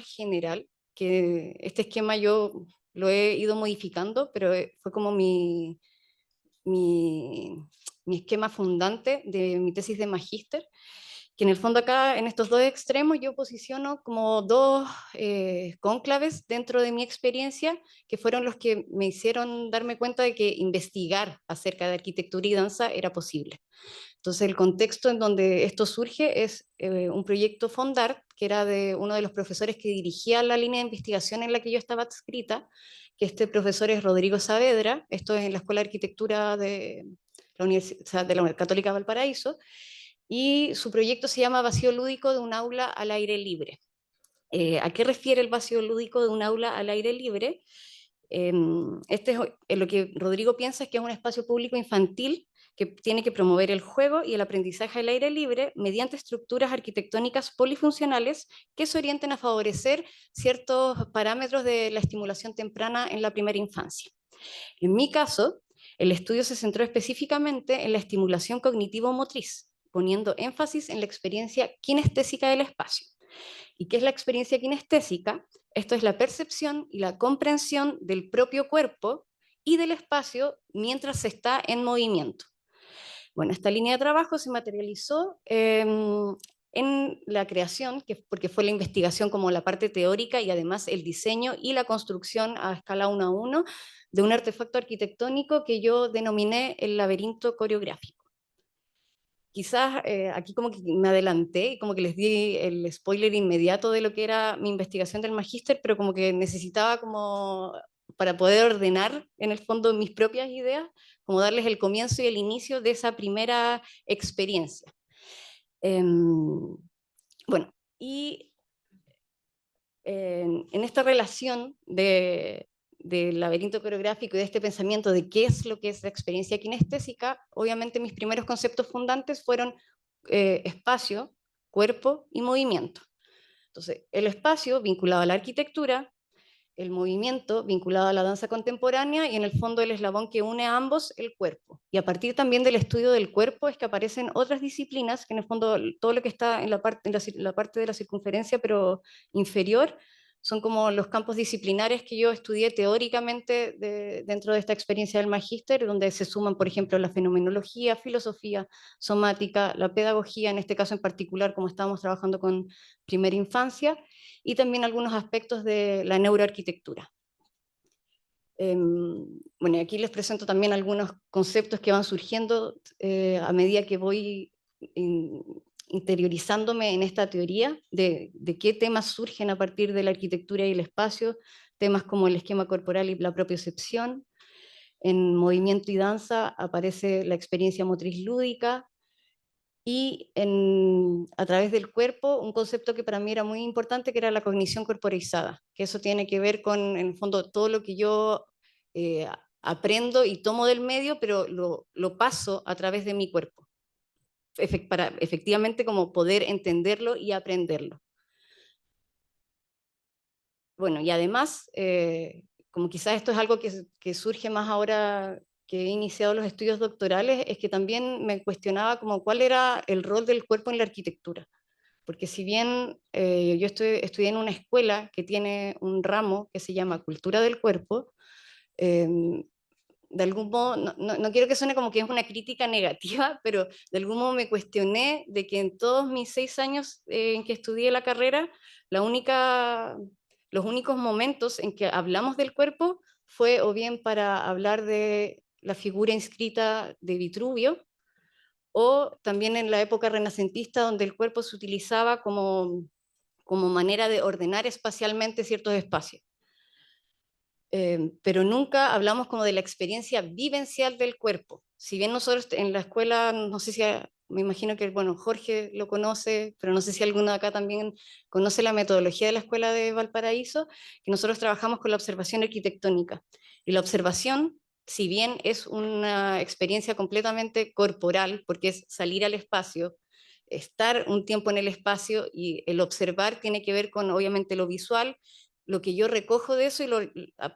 más general, que este esquema yo lo he ido modificando, pero fue como mi, mi esquema fundante de mi tesis de magíster, que en el fondo acá, en estos dos extremos, yo posiciono como dos cónclaves dentro de mi experiencia, que fueron los que me hicieron darme cuenta de que investigar acerca de arquitectura y danza era posible. Entonces, el contexto en donde esto surge es un proyecto Fondart, que era de uno de los profesores que dirigía la línea de investigación en la que yo estaba adscrita, que este profesor es Rodrigo Saavedra, esto es en la Escuela de Arquitectura de la Universidad de la Católica de Valparaíso, y su proyecto se llama Vacío Lúdico de un aula al aire libre. ¿A qué refiere el vacío lúdico de un aula al aire libre? Este es lo que Rodrigo piensa es que es un espacio público infantil que tiene que promover el juego y el aprendizaje al aire libre mediante estructuras arquitectónicas polifuncionales que se orienten a favorecer ciertos parámetros de la estimulación temprana en la primera infancia. En mi caso, el estudio se centró específicamente en la estimulación cognitivo-motriz, poniendo énfasis en la experiencia kinestésica del espacio. ¿Y qué es la experiencia kinestésica? Esto es la percepción y la comprensión del propio cuerpo y del espacio mientras se está en movimiento. Bueno, esta línea de trabajo se materializó en la creación, porque fue la investigación como la parte teórica y además el diseño y la construcción a escala 1 a 1 de un artefacto arquitectónico que yo denominé el laberinto coreográfico. Quizás aquí como que me adelanté y como que les di el spoiler inmediato de lo que era mi investigación del magíster, pero como que necesitaba como para poder ordenar en el fondo mis propias ideas, como darles el comienzo y el inicio de esa primera experiencia. Bueno, y en esta relación del laberinto coreográfico y de este pensamiento de qué es lo que es la experiencia kinestésica, obviamente mis primeros conceptos fundantes fueron espacio, cuerpo y movimiento. Entonces, el espacio vinculado a la arquitectura, el movimiento vinculado a la danza contemporánea y en el fondo el eslabón que une a ambos, el cuerpo. Y a partir también del estudio del cuerpo es que aparecen otras disciplinas, que en el fondo todo lo que está en la parte de la circunferencia, pero inferior, son como los campos disciplinares que yo estudié teóricamente dentro de esta experiencia del magíster, donde se suman, por ejemplo, la fenomenología, filosofía, somática, la pedagogía, en este caso en particular, como estábamos trabajando con primera infancia, y también algunos aspectos de la neuroarquitectura. Bueno, y aquí les presento también algunos conceptos que van surgiendo a medida que voy interiorizándome en esta teoría de qué temas surgen a partir de la arquitectura y el espacio, temas como el esquema corporal y la propiocepción. En movimiento y danza aparece la experiencia motriz lúdica, y a través del cuerpo, un concepto que para mí era muy importante, que era la cognición corporizada, que eso tiene que ver con, en el fondo, todo lo que yo eh, aprendo y tomo del medio, pero lo paso a través de mi cuerpo, para efectivamente como poder entenderlo y aprenderlo. Bueno, y además, como quizás esto es algo que surge más ahora que he iniciado los estudios doctorales, es que también me cuestionaba como cuál era el rol del cuerpo en la arquitectura. Porque si bien yo estudié en una escuela que tiene un ramo que se llama Cultura del Cuerpo, eh, de algún modo, no quiero que suene como que es una crítica negativa, pero de algún modo me cuestioné de que en todos mis 6 años en que estudié la carrera, los únicos momentos en que hablamos del cuerpo fue o bien para hablar de la figura inscrita de Vitruvio, o también en la época renacentista, donde el cuerpo se utilizaba como manera de ordenar espacialmente ciertos espacios. Pero nunca hablamos como de la experiencia vivencial del cuerpo. Si bien nosotros en la escuela, no sé si, me imagino que, bueno, Jorge lo conoce, pero no sé si alguno de acá también conoce la metodología de la Escuela de Valparaíso, que nosotros trabajamos con la observación arquitectónica. Y la observación, si bien es una experiencia completamente corporal, porque es salir al espacio, estar un tiempo en el espacio, y el observar tiene que ver con, obviamente, lo visual, lo que yo recojo de eso y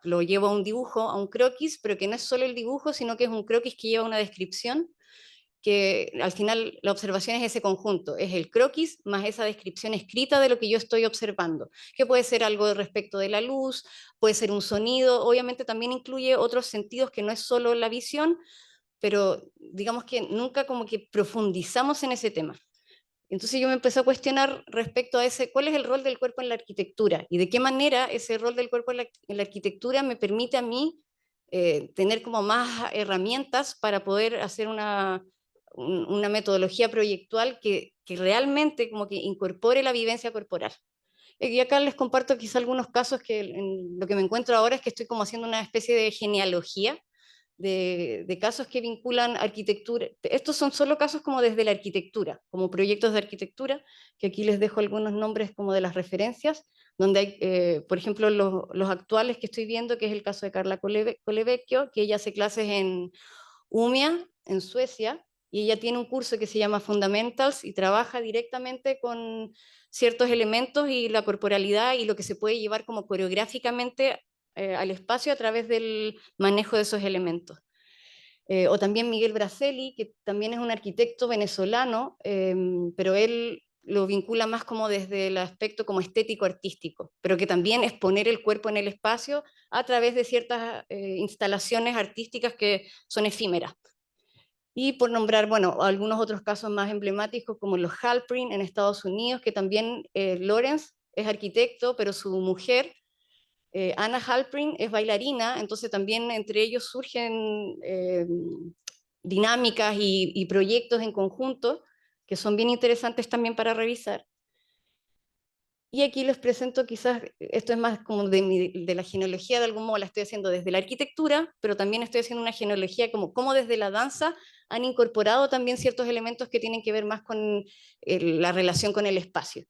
lo llevo a un dibujo, a un croquis, pero que no es solo el dibujo, sino que es un croquis que lleva una descripción. que al final la observación es ese conjunto, es el croquis más esa descripción escrita de lo que yo estoy observando, que puede ser algo respecto de la luz, puede ser un sonido, obviamente también incluye otros sentidos que no es solo la visión, pero digamos que nunca como que profundizamos en ese tema. Entonces yo me empecé a cuestionar respecto a ese, ¿cuál es el rol del cuerpo en la arquitectura? Y de qué manera ese rol del cuerpo en la arquitectura me permite a mí tener como más herramientas para poder hacer una metodología proyectual que realmente como que incorpore la vivencia corporal. Y acá les comparto quizá algunos casos que en lo que me encuentro ahora es que estoy como haciendo una especie de genealogía de casos que vinculan arquitectura. Estos son solo casos como desde la arquitectura, como proyectos de arquitectura, que aquí les dejo algunos nombres como de las referencias, donde hay, por ejemplo, los actuales que estoy viendo, que es el caso de Carla Colevecchio, que ella hace clases en Umia, en Suecia, y ella tiene un curso que se llama Fundamentals y trabaja directamente con ciertos elementos y la corporalidad y lo que se puede llevar como coreográficamente al espacio a través del manejo de esos elementos. O también Miguel Braceli, que también es un arquitecto venezolano, pero él lo vincula más como desde el aspecto como estético-artístico, pero que también es poner el cuerpo en el espacio a través de ciertas instalaciones artísticas que son efímeras. Y por nombrar, bueno, algunos otros casos más emblemáticos como los Halprin en Estados Unidos, que también Lawrence es arquitecto, pero su mujer Anna Halprin es bailarina, entonces también entre ellos surgen dinámicas y proyectos en conjunto que son bien interesantes también para revisar. Y aquí les presento quizás, esto es más como de la genealogía, de algún modo la estoy haciendo desde la arquitectura, pero también estoy haciendo una genealogía como cómo desde la danza han incorporado también ciertos elementos que tienen que ver más con la relación con el espacio.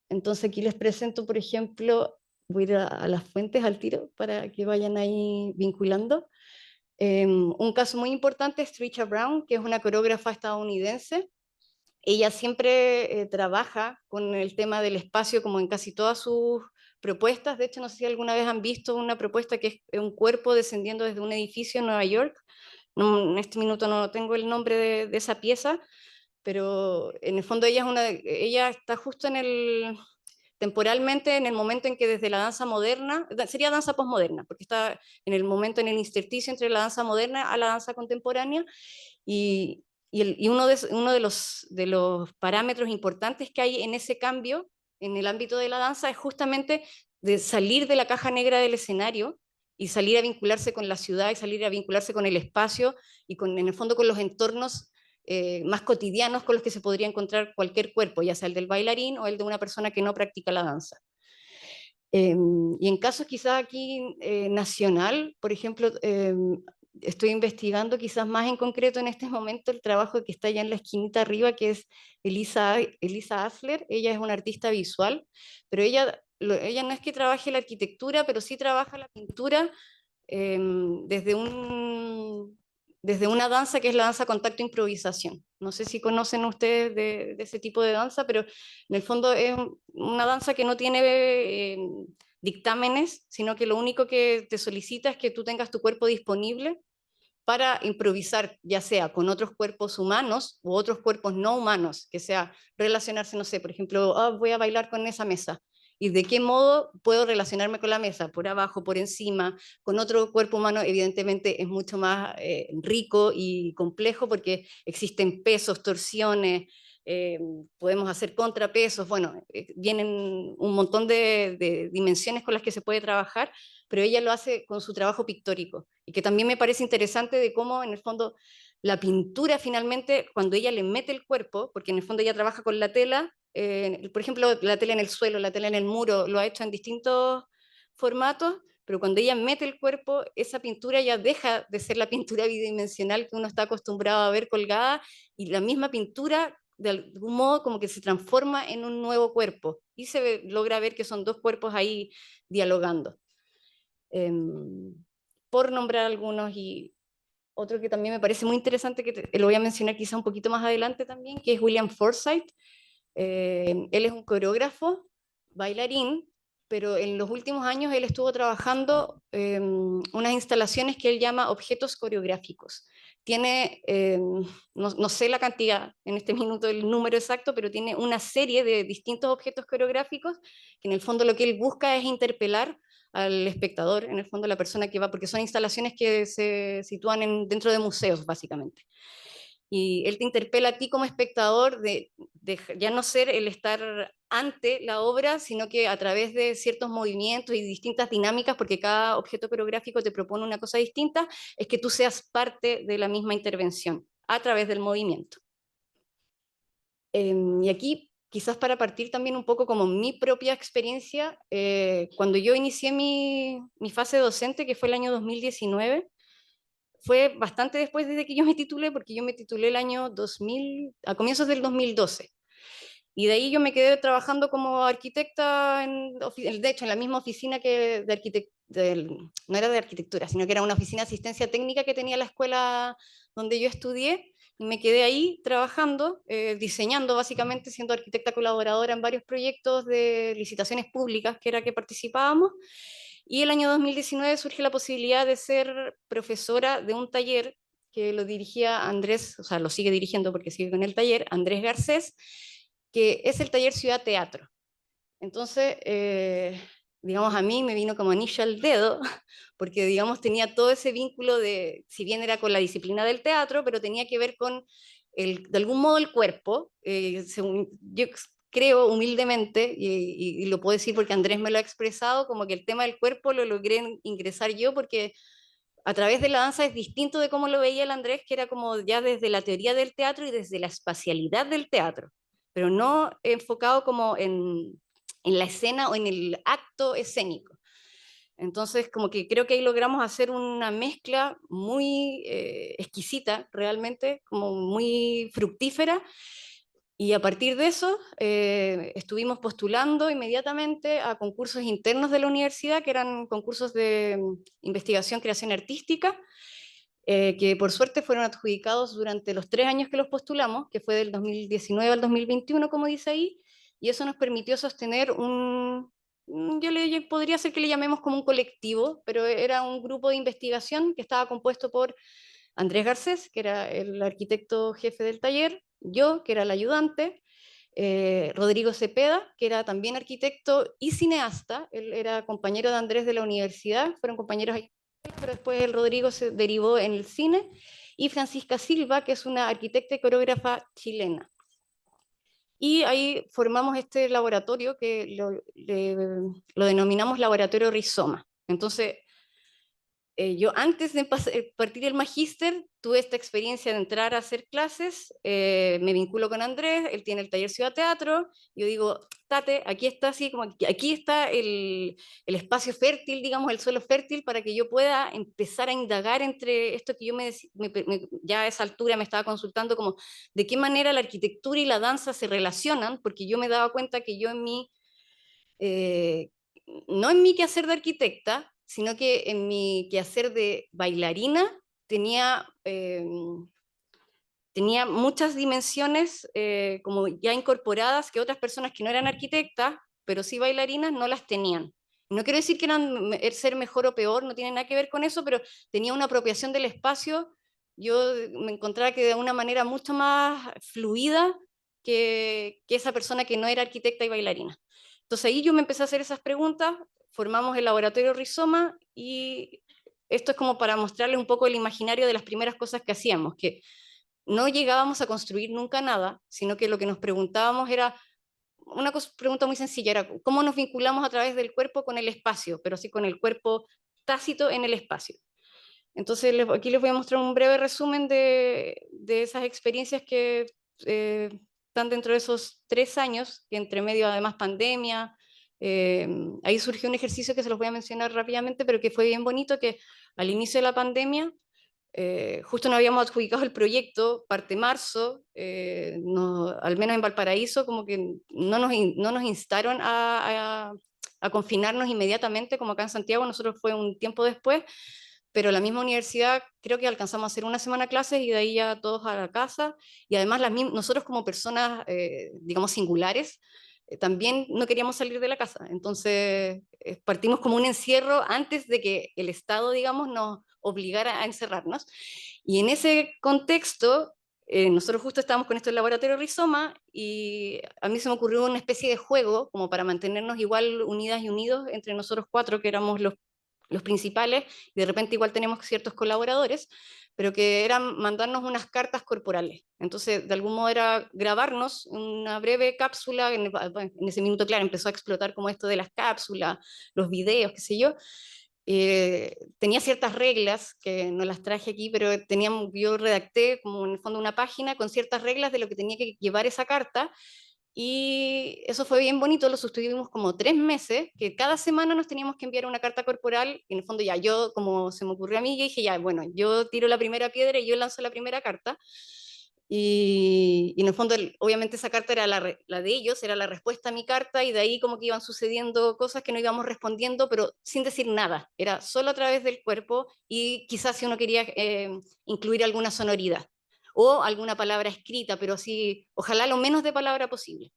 Entonces aquí les presento, por ejemplo, voy a ir a las fuentes al tiro para que vayan ahí vinculando. Un caso muy importante es Trisha Brown, que es una coreógrafa estadounidense. Ella siempre trabaja con el tema del espacio como en casi todas sus propuestas. De hecho, no sé si alguna vez han visto una propuesta que es un cuerpo descendiendo desde un edificio en Nueva York. No, en este minuto no tengo el nombre de esa pieza, pero en el fondo ella está justo temporalmente en el momento en que desde la danza moderna, sería danza posmoderna, porque está en el momento, en el intersticio entre la danza moderna a la danza contemporánea, y uno de los parámetros importantes que hay en ese cambio en el ámbito de la danza es justamente de salir de la caja negra del escenario y salir a vincularse con la ciudad y salir a vincularse con el espacio y en el fondo con los entornos más cotidianos con los que se podría encontrar cualquier cuerpo, ya sea el del bailarín o el de una persona que no practica la danza. Y en casos quizás aquí nacional, por ejemplo, estoy investigando quizás más en concreto en este momento el trabajo que está allá en la esquinita arriba, que es Elisa Asler. Ella es una artista visual, pero ella no es que trabaje la arquitectura, pero sí trabaja la pintura eh, desde desde una danza que es la danza contacto improvisación. No sé si conocen ustedes de ese tipo de danza, pero en el fondo es una danza que no tiene dictámenes, sino que lo único que te solicita es que tú tengas tu cuerpo disponible para improvisar, ya sea con otros cuerpos humanos u otros cuerpos no humanos, que sea relacionarse, no sé, por ejemplo, voy a bailar con esa mesa. ¿Y de qué modo puedo relacionarme con la mesa? Por abajo, por encima, con otro cuerpo humano, evidentemente es mucho más rico y complejo porque existen pesos, torsiones, eh, podemos hacer contrapesos, bueno, vienen un montón de dimensiones con las que se puede trabajar, pero ella lo hace con su trabajo pictórico, y que también me parece interesante de cómo en el fondo la pintura finalmente, cuando ella le mete el cuerpo, porque en el fondo ella trabaja con la tela, por ejemplo, la tela en el suelo, la tela en el muro, lo ha hecho en distintos formatos, pero cuando ella mete el cuerpo, esa pintura ya deja de ser la pintura bidimensional que uno está acostumbrado a ver colgada, y la misma pintura de algún modo como que se transforma en un nuevo cuerpo, y logra ver que son dos cuerpos ahí dialogando. Por nombrar algunos, y otro que también me parece muy interesante, que lo voy a mencionar quizá un poquito más adelante también, que es William Forsythe. Él es un coreógrafo, bailarín, pero en los últimos años él estuvo trabajando unas instalaciones que él llama objetos coreográficos. Tiene, no sé la cantidad en este minuto, el número exacto, pero tiene una serie de distintos objetos coreográficos que en el fondo lo que él busca es interpelar al espectador, en el fondo la persona que va, porque son instalaciones que se sitúan dentro de museos, básicamente. Y él te interpela a ti como espectador de ya no ser el estar ante la obra, sino que a través de ciertos movimientos y distintas dinámicas, porque cada objeto coreográfico te propone una cosa distinta, es que tú seas parte de la misma intervención a través del movimiento. Y aquí, quizás para partir también un poco como mi propia experiencia, cuando yo inicié mi fase docente, que fue el año 2019, fue bastante después desde que yo me titulé, porque yo me titulé el año 2000, a comienzos del 2012. Y de ahí yo me quedé trabajando como arquitecta, de hecho, en la misma oficina que de arquitectura, no era de arquitectura, sino que era una oficina de asistencia técnica que tenía la escuela donde yo estudié, y me quedé ahí trabajando, diseñando básicamente, siendo arquitecta colaboradora en varios proyectos de licitaciones públicas que era que participábamos. Y el año 2019 surge la posibilidad de ser profesora de un taller que lo dirigía Andrés, o sea, lo sigue dirigiendo porque sigue con el taller, Andrés Garcés, que es el taller Ciudad Teatro. Entonces, digamos, a mí me vino como anillo al dedo, porque, digamos, tenía todo ese vínculo de, si bien era con la disciplina del teatro, pero tenía que ver con, de algún modo, el cuerpo. Yo creo humildemente, y lo puedo decir porque Andrés me lo ha expresado, como que el tema del cuerpo lo logré ingresar yo, porque a través de la danza es distinto de cómo lo veía el Andrés, que era como ya desde la teoría del teatro y desde la espacialidad del teatro, pero no enfocado como en la escena o en el acto escénico. Entonces, como que creo que ahí logramos hacer una mezcla muy exquisita, realmente, como muy fructífera, y a partir de eso estuvimos postulando inmediatamente a concursos internos de la universidad, que eran concursos de investigación, creación artística, que por suerte fueron adjudicados durante los 3 años que los postulamos, que fue del 2019 al 2021, como dice ahí, y eso nos permitió sostener yo podría ser que le llamemos como un colectivo, pero era un grupo de investigación que estaba compuesto por Andrés Garcés, que era el arquitecto jefe del taller, yo, que era el ayudante, Rodrigo Cepeda, que era también arquitecto y cineasta, él era compañero de Andrés de la universidad, fueron compañeros ahí, pero después el Rodrigo se derivó en el cine, y Francisca Silva, que es una arquitecta y coreógrafa chilena. Y ahí formamos este laboratorio que lo denominamos Laboratorio Rizoma. Entonces, yo antes de partir el magíster tuve esta experiencia de entrar a hacer clases, me vinculo con Andrés, él tiene el taller Ciudad Teatro, yo digo, Tate, aquí está así, como aquí está el espacio fértil, digamos, el suelo fértil para que yo pueda empezar a indagar entre esto que yo ya a esa altura me estaba consultando, como de qué manera la arquitectura y la danza se relacionan, porque yo me daba cuenta que yo eh, no en mi quehacer de arquitecta, sino que en mi quehacer de bailarina tenía, tenía muchas dimensiones como ya incorporadas que otras personas que no eran arquitectas, pero sí bailarinas, no las tenían. No quiero decir que eran ser mejor o peor, no tiene nada que ver con eso, pero tenía una apropiación del espacio. Yo me encontraba que de una manera mucho más fluida que esa persona que no era arquitecta y bailarina. Entonces ahí yo me empecé a hacer esas preguntas, formamos el laboratorio Rizoma, y esto es como para mostrarles un poco el imaginario de las primeras cosas que hacíamos, que no llegábamos a construir nunca nada, sino que lo que nos preguntábamos era una pregunta muy sencilla, era cómo nos vinculamos a través del cuerpo con el espacio, pero sí con el cuerpo tácito en el espacio. Entonces aquí les voy a mostrar un breve resumen de esas experiencias que están dentro de esos 3 años, que entre medio además pandemia, ahí surgió un ejercicio que se los voy a mencionar rápidamente, pero que fue bien bonito, que al inicio de la pandemia, justo no habíamos adjudicado el proyecto, parte marzo, al menos en Valparaíso, como que no nos instaron a confinarnos inmediatamente, como acá en Santiago, nosotros fue un tiempo después, pero la misma universidad creo que alcanzamos a hacer una semana clases y de ahí ya todos a la casa, y además nosotros como personas, digamos, singulares, también no queríamos salir de la casa. Entonces partimos como un encierro antes de que el Estado, digamos, nos obligara a encerrarnos. Y en ese contexto, nosotros justo estábamos con esto del laboratorio Rizoma y a mí se me ocurrió una especie de juego como para mantenernos igual unidas y unidos entre nosotros cuatro, que éramos los principales, y de repente igual tenemos ciertos colaboradores, pero que eran mandarnos unas cartas corporales. Entonces, de algún modo era grabarnos una breve cápsula, en ese minuto, claro, empezó a explotar como esto de las cápsulas, los videos, qué sé yo. Tenía ciertas reglas que no las traje aquí, pero yo redacté como en el fondo una página con ciertas reglas de lo que tenía que llevar esa carta, y eso fue bien bonito, lo sostuvimos como 3 meses, que cada semana nos teníamos que enviar una carta corporal, y en el fondo ya yo, como se me ocurrió a mí, yo dije ya, bueno, yo tiro la primera piedra y yo lanzo la primera carta, y en el fondo, obviamente esa carta era la de ellos, era la respuesta a mi carta, y de ahí como que iban sucediendo cosas que no íbamos respondiendo, pero sin decir nada, era solo a través del cuerpo, y quizás si uno quería incluir alguna sonoridad o alguna palabra escrita, pero así, ojalá lo menos de palabra posible.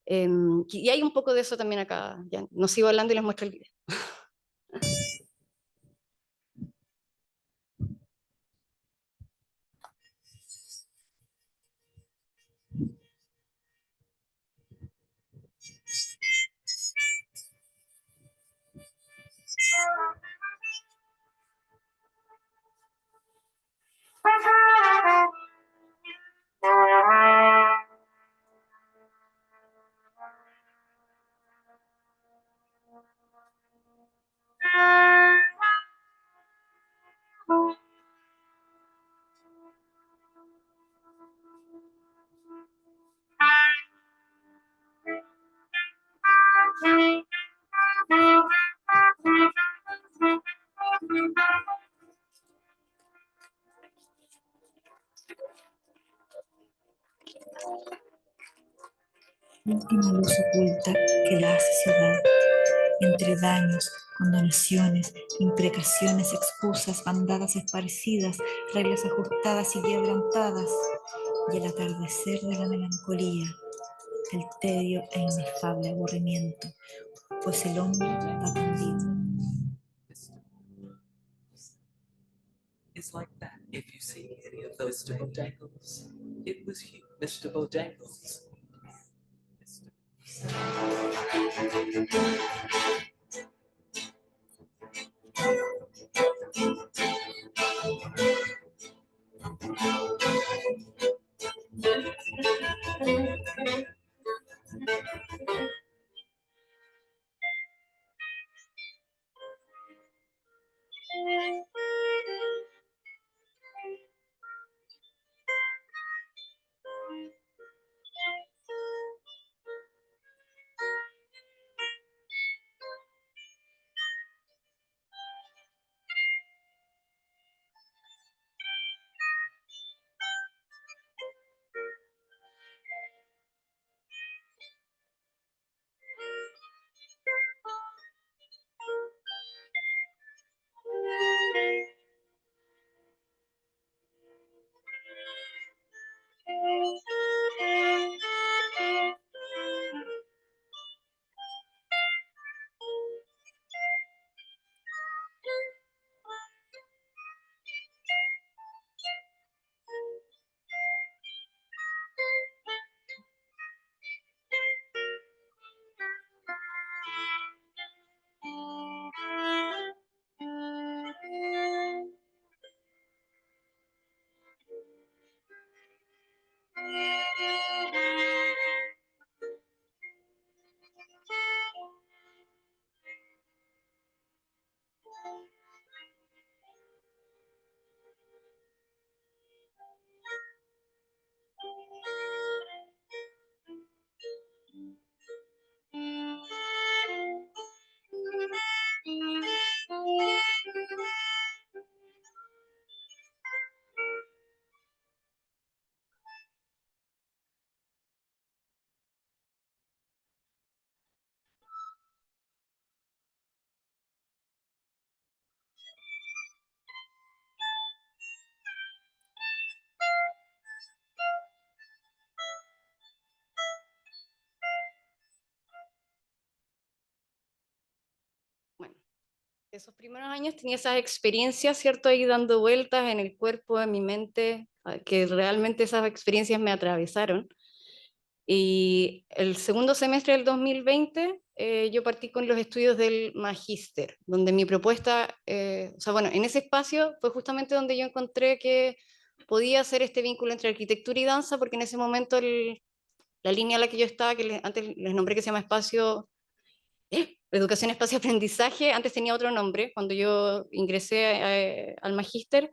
Y hay un poco de eso también acá. Ya no sigo hablando y les muestro el video. Última luz oculta que la hace ciudad, entre daños, condonaciones, imprecaciones, excusas, bandadas esparcidas, reglas ajustadas y quebrantadas, y el atardecer de la melancolía, el tedio e inefable aburrimiento, pues el hombre va tendido. Is like that. If you see any of those Bojangles, it was you, Mr. Bojangles. Esos primeros años tenía esas experiencias, ¿cierto? Ahí dando vueltas en el cuerpo, en mi mente, que realmente esas experiencias me atravesaron. Y el segundo semestre del 2020 yo partí con los estudios del magíster, donde mi propuesta, o sea, bueno, en ese espacio fue justamente donde yo encontré que podía hacer este vínculo entre arquitectura y danza, porque en ese momento la línea a la que yo estaba, que antes les nombré que se llama espacio, educación, espacio, aprendizaje, antes tenía otro nombre, cuando yo ingresé al magíster,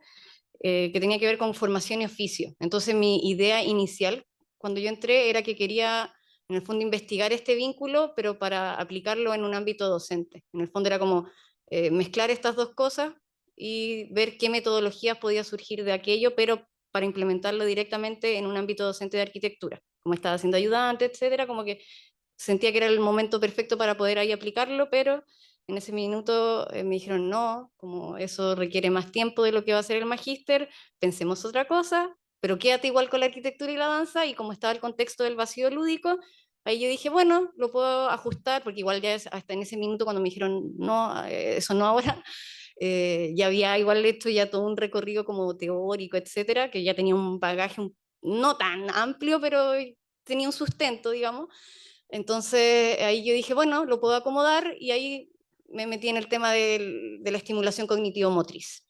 que tenía que ver con formación y oficio. Entonces mi idea inicial, cuando yo entré, era que quería, en el fondo, investigar este vínculo, pero para aplicarlo en un ámbito docente. En el fondo era como mezclar estas dos cosas y ver qué metodologías podía surgir de aquello, pero para implementarlo directamente en un ámbito docente de arquitectura. Como estaba haciendo ayudante, etcétera, como que sentía que era el momento perfecto para poder ahí aplicarlo, pero en ese minuto me dijeron, no, como eso requiere más tiempo de lo que va a ser el magíster, pensemos otra cosa, pero quédate igual con la arquitectura y la danza, y como estaba el contexto del vacío lúdico, ahí yo dije, bueno, lo puedo ajustar, porque igual ya hasta en ese minuto cuando me dijeron, no, eso no ahora, ya había igual hecho ya todo un recorrido como teórico, etcétera, que ya tenía un bagaje no tan amplio, pero tenía un sustento, digamos. Entonces ahí yo dije, bueno, lo puedo acomodar, y ahí me metí en el tema de la estimulación cognitivo-motriz.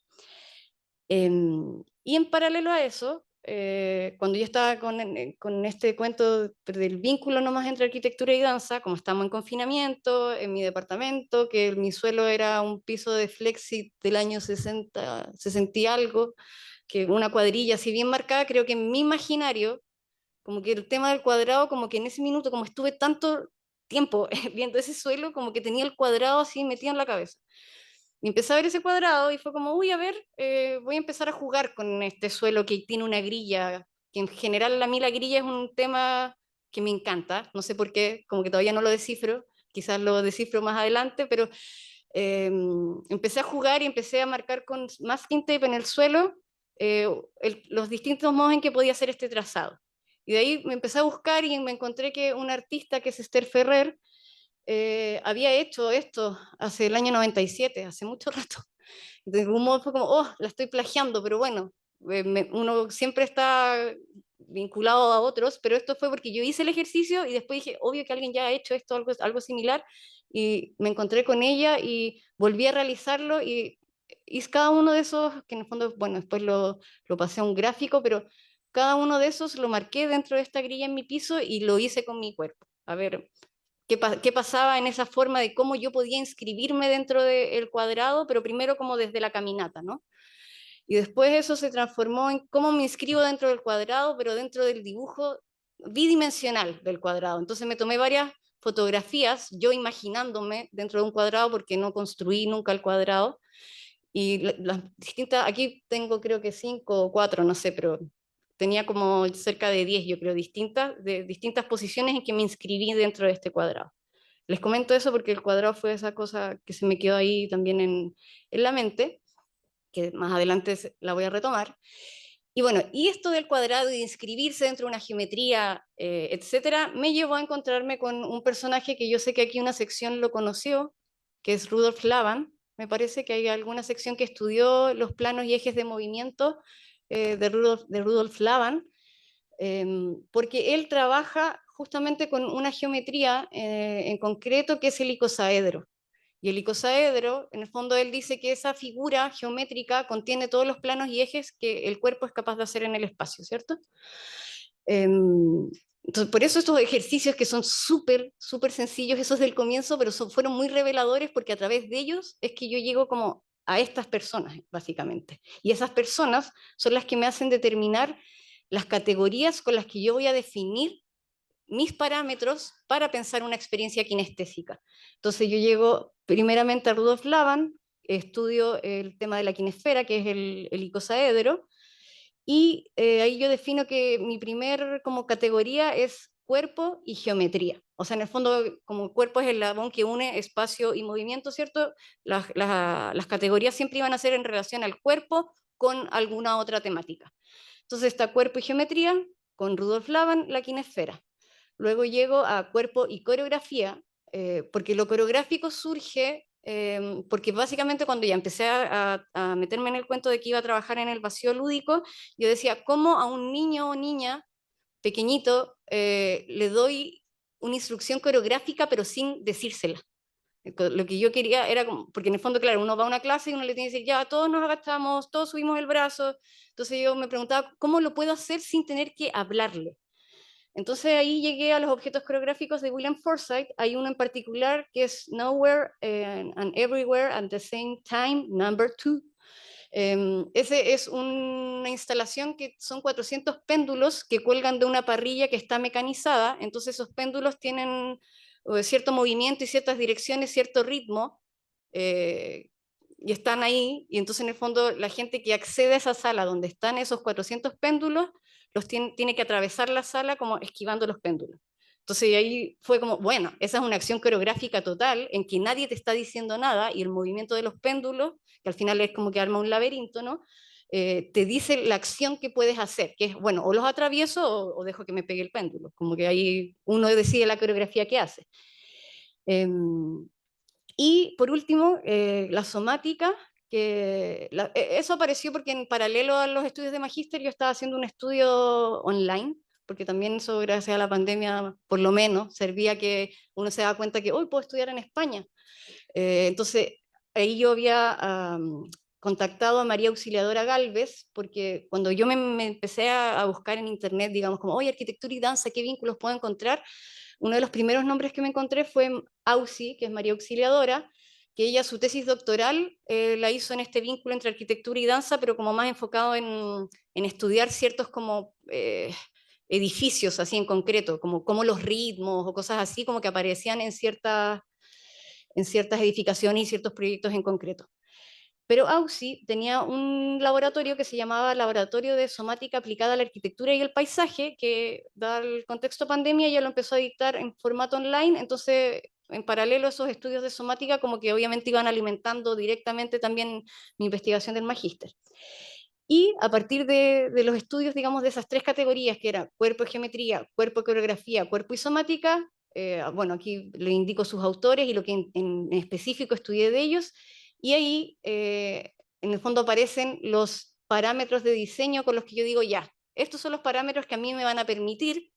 Y en paralelo a eso, cuando yo estaba con este cuento del vínculo nomás entre arquitectura y danza, como estamos en confinamiento, en mi departamento, que mi suelo era un piso de Flexit del año 60, 60 y algo, que una cuadrilla así bien marcada, creo que en mi imaginario como que el tema del cuadrado, como que en ese minuto, como estuve tanto tiempo viendo ese suelo, como que tenía el cuadrado así metido en la cabeza. Y empecé a ver ese cuadrado y fue como, uy, a ver, voy a empezar a jugar con este suelo que tiene una grilla, que en general a mí la grilla es un tema que me encanta, no sé por qué, como que todavía no lo descifro, quizás lo descifro más adelante, pero empecé a jugar y empecé a marcar con masking tape en el suelo los distintos modos en que podía hacer este trazado. Y de ahí me empecé a buscar y me encontré que un artista que es Esther Ferrer había hecho esto hace el año 97, hace mucho rato. De algún modo fue como, oh, la estoy plagiando, pero bueno, uno siempre está vinculado a otros, pero esto fue porque yo hice el ejercicio y después dije, obvio que alguien ya ha hecho esto, algo similar, y me encontré con ella y volví a realizarlo y hice cada uno de esos, que en el fondo, bueno, después lo pasé a un gráfico, pero cada uno de esos lo marqué dentro de esta grilla en mi piso y lo hice con mi cuerpo. A ver, qué pasaba en esa forma de cómo yo podía inscribirme dentro del cuadrado, pero primero como desde la caminata, ¿no? Y después eso se transformó en cómo me inscribo dentro del cuadrado, pero dentro del dibujo bidimensional del cuadrado. Entonces me tomé varias fotografías, yo imaginándome dentro de un cuadrado, porque no construí nunca el cuadrado, y las distintas, aquí tengo creo que 5 o 4, no sé, pero tenía como cerca de 10, yo creo, de distintas posiciones en que me inscribí dentro de este cuadrado. Les comento eso porque el cuadrado fue esa cosa que se me quedó ahí también en la mente, que más adelante la voy a retomar. Y bueno, y esto del cuadrado y de inscribirse dentro de una geometría, etcétera, me llevó a encontrarme con un personaje que yo sé que aquí una sección lo conoció, que es Rudolf Laban. Me parece que hay alguna sección que estudió los planos y ejes de movimiento de Rudolf Laban, porque él trabaja justamente con una geometría en concreto que es el icosaedro. Y el icosaedro, en el fondo él dice que esa figura geométrica contiene todos los planos y ejes que el cuerpo es capaz de hacer en el espacio, ¿cierto? Entonces, por eso estos ejercicios que son súper sencillos, esos del comienzo, pero fueron muy reveladores porque a través de ellos es que yo llego como a estas personas, básicamente. Y esas personas son las que me hacen determinar las categorías con las que yo voy a definir mis parámetros para pensar una experiencia kinestésica. Entonces yo llego primeramente a Rudolf Laban, estudio el tema de la kinesfera, que es el icosaedro, y ahí yo defino que mi primer como categoría es cuerpo y geometría. O sea, en el fondo, como cuerpo es el eslabón que une espacio y movimiento, ¿cierto? Las categorías siempre iban a ser en relación al cuerpo con alguna otra temática. Entonces está cuerpo y geometría, con Rudolf Laban, la kinesfera. Luego llego a cuerpo y coreografía, porque lo coreográfico surge porque básicamente cuando ya empecé a meterme en el cuento de que iba a trabajar en el vacío lúdico, yo decía, ¿cómo a un niño o niña pequeñito le doy una instrucción coreográfica pero sin decírsela? Lo que yo quería era como, porque en el fondo, claro, uno va a una clase y uno le tiene que decir, ya, todos nos agachamos, todos subimos el brazo. Entonces yo me preguntaba, ¿cómo lo puedo hacer sin tener que hablarle? Entonces ahí llegué a los objetos coreográficos de William Forsythe. Hay uno en particular que es Nowhere and Everywhere at the Same Time, number 2. Ese es una instalación que son 400 péndulos que cuelgan de una parrilla que está mecanizada. Entonces esos péndulos tienen cierto movimiento y ciertas direcciones, cierto ritmo, y están ahí. Y entonces en el fondo la gente que accede a esa sala donde están esos 400 péndulos, tiene que atravesar la sala como esquivando los péndulos. Entonces ahí fue como, bueno, esa es una acción coreográfica total en que nadie te está diciendo nada y el movimiento de los péndulos, que al final es como que arma un laberinto, ¿no? Te dice la acción que puedes hacer, que es, bueno, o los atravieso o dejo que me pegue el péndulo, como que ahí uno decide la coreografía que hace. Y por último, la somática, eso apareció porque en paralelo a los estudios de magíster yo estaba haciendo un estudio online, porque también eso gracias a la pandemia por lo menos servía que uno se da cuenta que hoy puedo estudiar en España. Entonces ahí yo había contactado a María Auxiliadora Galvez, porque cuando yo me empecé a buscar en internet, digamos como, oye, arquitectura y danza, ¿qué vínculos puedo encontrar? Uno de los primeros nombres que me encontré fue Auxi, que es María Auxiliadora, que ella su tesis doctoral la hizo en este vínculo entre arquitectura y danza, pero como más enfocado en estudiar ciertos como edificios así en concreto, como los ritmos o cosas así como que aparecían en ciertas edificaciones y ciertos proyectos en concreto. Pero Auxi tenía un laboratorio que se llamaba Laboratorio de Somática Aplicada a la Arquitectura y el Paisaje, que, dado el contexto pandemia, ya lo empezó a dictar en formato online. Entonces, en paralelo a esos estudios de somática, como que obviamente iban alimentando directamente también mi investigación del magíster. Y a partir de los estudios, digamos, de esas tres categorías, que eran cuerpo y geometría, cuerpo y coreografía, cuerpo y somática, bueno, aquí le indico sus autores y lo que en específico estudié de ellos, y ahí en el fondo aparecen los parámetros de diseño con los que yo digo, ya, estos son los parámetros que a mí me van a permitir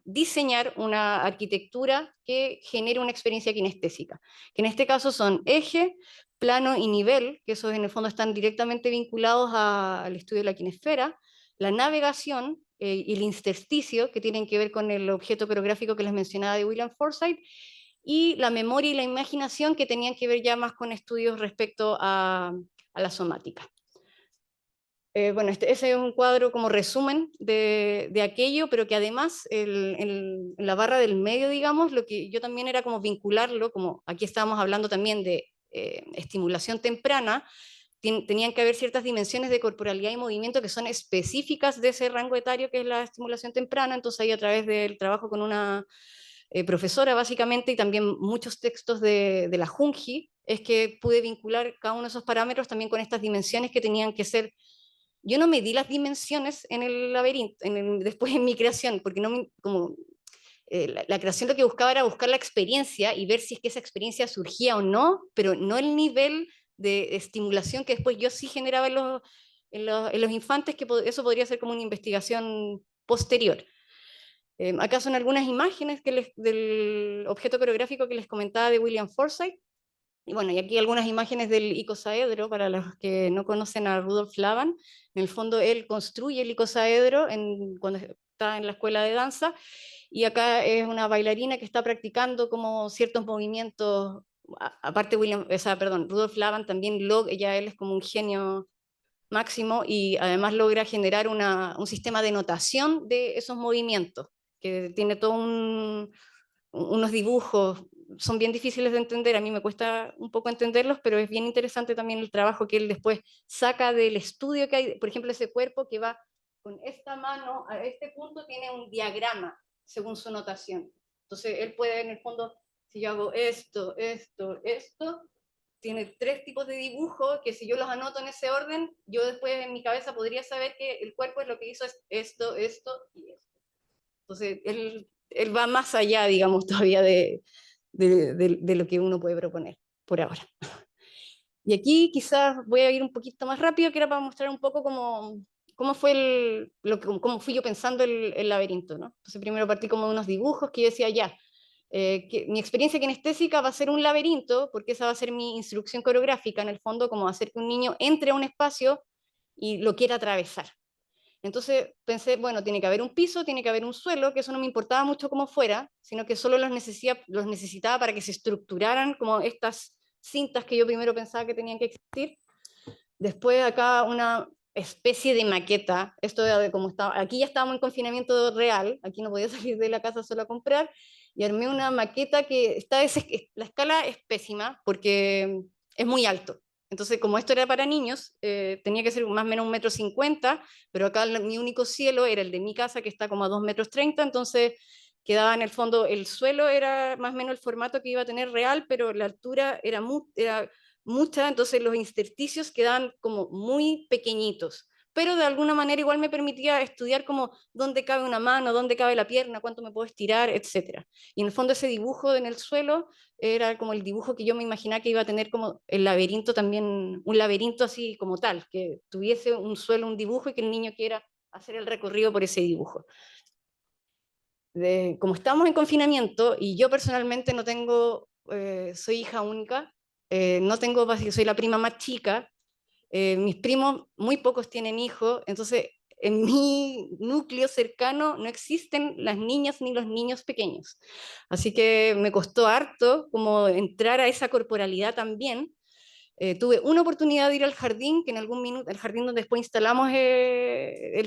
diseñar una arquitectura que genere una experiencia kinestésica, que en este caso son eje, plano y nivel, que esos en el fondo están directamente vinculados al estudio de la kinesfera, la navegación y el intersticio, que tienen que ver con el objeto coreográfico que les mencionaba de William Forsythe, y la memoria y la imaginación, que tenían que ver ya más con estudios respecto a la somática. Bueno, ese es un cuadro como resumen de aquello, pero que además en la barra del medio, digamos, lo que yo también era como vincularlo, como aquí estábamos hablando también de estimulación temprana, tenían que haber ciertas dimensiones de corporalidad y movimiento que son específicas de ese rango etario que es la estimulación temprana. Entonces ahí a través del trabajo con una profesora básicamente y también muchos textos de la Junji, es que pude vincular cada uno de esos parámetros también con estas dimensiones que tenían que ser. Yo no medí las dimensiones en el laberinto, después en mi creación, porque no como la creación lo que buscaba era buscar la experiencia y ver si es que esa experiencia surgía o no, pero no el nivel de estimulación que después yo sí generaba en los infantes, que eso podría ser como una investigación posterior. Acá son algunas imágenes del objeto coreográfico que les comentaba de William Forsythe. Y bueno, y aquí algunas imágenes del icosaedro, para los que no conocen a Rudolf Laban. En el fondo él construye el icosaedro cuando está en la escuela de danza, y acá es una bailarina que está practicando como ciertos movimientos. Aparte Rudolf Laban también, ella él es como un genio máximo y además logra generar un sistema de notación de esos movimientos, que tiene todo unos dibujos, son bien difíciles de entender, a mí me cuesta un poco entenderlos, pero es bien interesante también el trabajo que él después saca del estudio que hay. Por ejemplo, ese cuerpo que va con esta mano a este punto tiene un diagrama según su notación. Entonces él puede, en el fondo, si yo hago esto, tiene tres tipos de dibujo que si yo los anoto en ese orden, yo después en mi cabeza podría saber que el cuerpo es lo que hizo esto y esto. Entonces él va más allá, digamos, todavía de lo que uno puede proponer. por ahora. Y aquí quizás voy a ir un poquito más rápido, que era para mostrar un poco cómo fue cómo fui yo pensando el laberinto, ¿no? Entonces primero partí como de unos dibujos que yo decía, ya, que mi experiencia kinestésica va a ser un laberinto, porque esa va a ser mi instrucción coreográfica, en el fondo, como hacer que un niño entre a un espacio y lo quiera atravesar. Entonces pensé, bueno, tiene que haber un piso, tiene que haber un suelo, que eso no me importaba mucho cómo fuera, sino que solo los necesitaba para que se estructuraran como estas cintas que yo primero pensaba que tenían que existir. Después acá una especie de maqueta, esto de como estaba, aquí ya estábamos en confinamiento real, aquí no podía salir de la casa solo a comprar, y armé una maqueta que la escala es pésima porque es muy alto. Entonces, como esto era para niños, tenía que ser más o menos 1,50 m, pero acá mi único cielo era el de mi casa, que está como a 2,30 m, entonces quedaba en el fondo, el suelo era más o menos el formato que iba a tener real, pero la altura era mucha, entonces los intersticios quedaban como muy pequeñitos, pero de alguna manera igual me permitía estudiar como dónde cabe una mano, dónde cabe la pierna, cuánto me puedo estirar, etc. Y en el fondo ese dibujo en el suelo era como el dibujo que yo me imaginaba que iba a tener como el laberinto también, un laberinto así como tal, que tuviese un suelo, un dibujo y que el niño quiera hacer el recorrido por ese dibujo. Como estamos en confinamiento y yo personalmente no tengo, soy hija única, no tengo, soy la prima más chica, mis primos muy pocos tienen hijos, entonces en mi núcleo cercano no existen las niñas ni los niños pequeños. Así que me costó harto como entrar a esa corporalidad también. Tuve una oportunidad de ir al jardín, que en algún minuto, el jardín donde después instalamos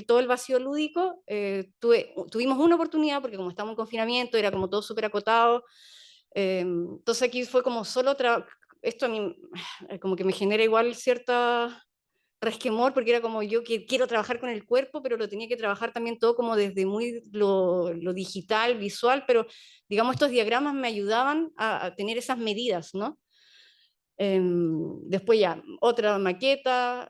todo el vacío lúdico, tuvimos una oportunidad porque como estamos en confinamiento, era como todo súper acotado. Entonces aquí fue como solo, esto a mí como que me genera igual cierta resquemor, porque era como yo que quiero trabajar con el cuerpo, pero lo tenía que trabajar también todo como desde muy lo digital, visual, pero digamos estos diagramas me ayudaban a tener esas medidas, ¿no? Después ya, otra maqueta,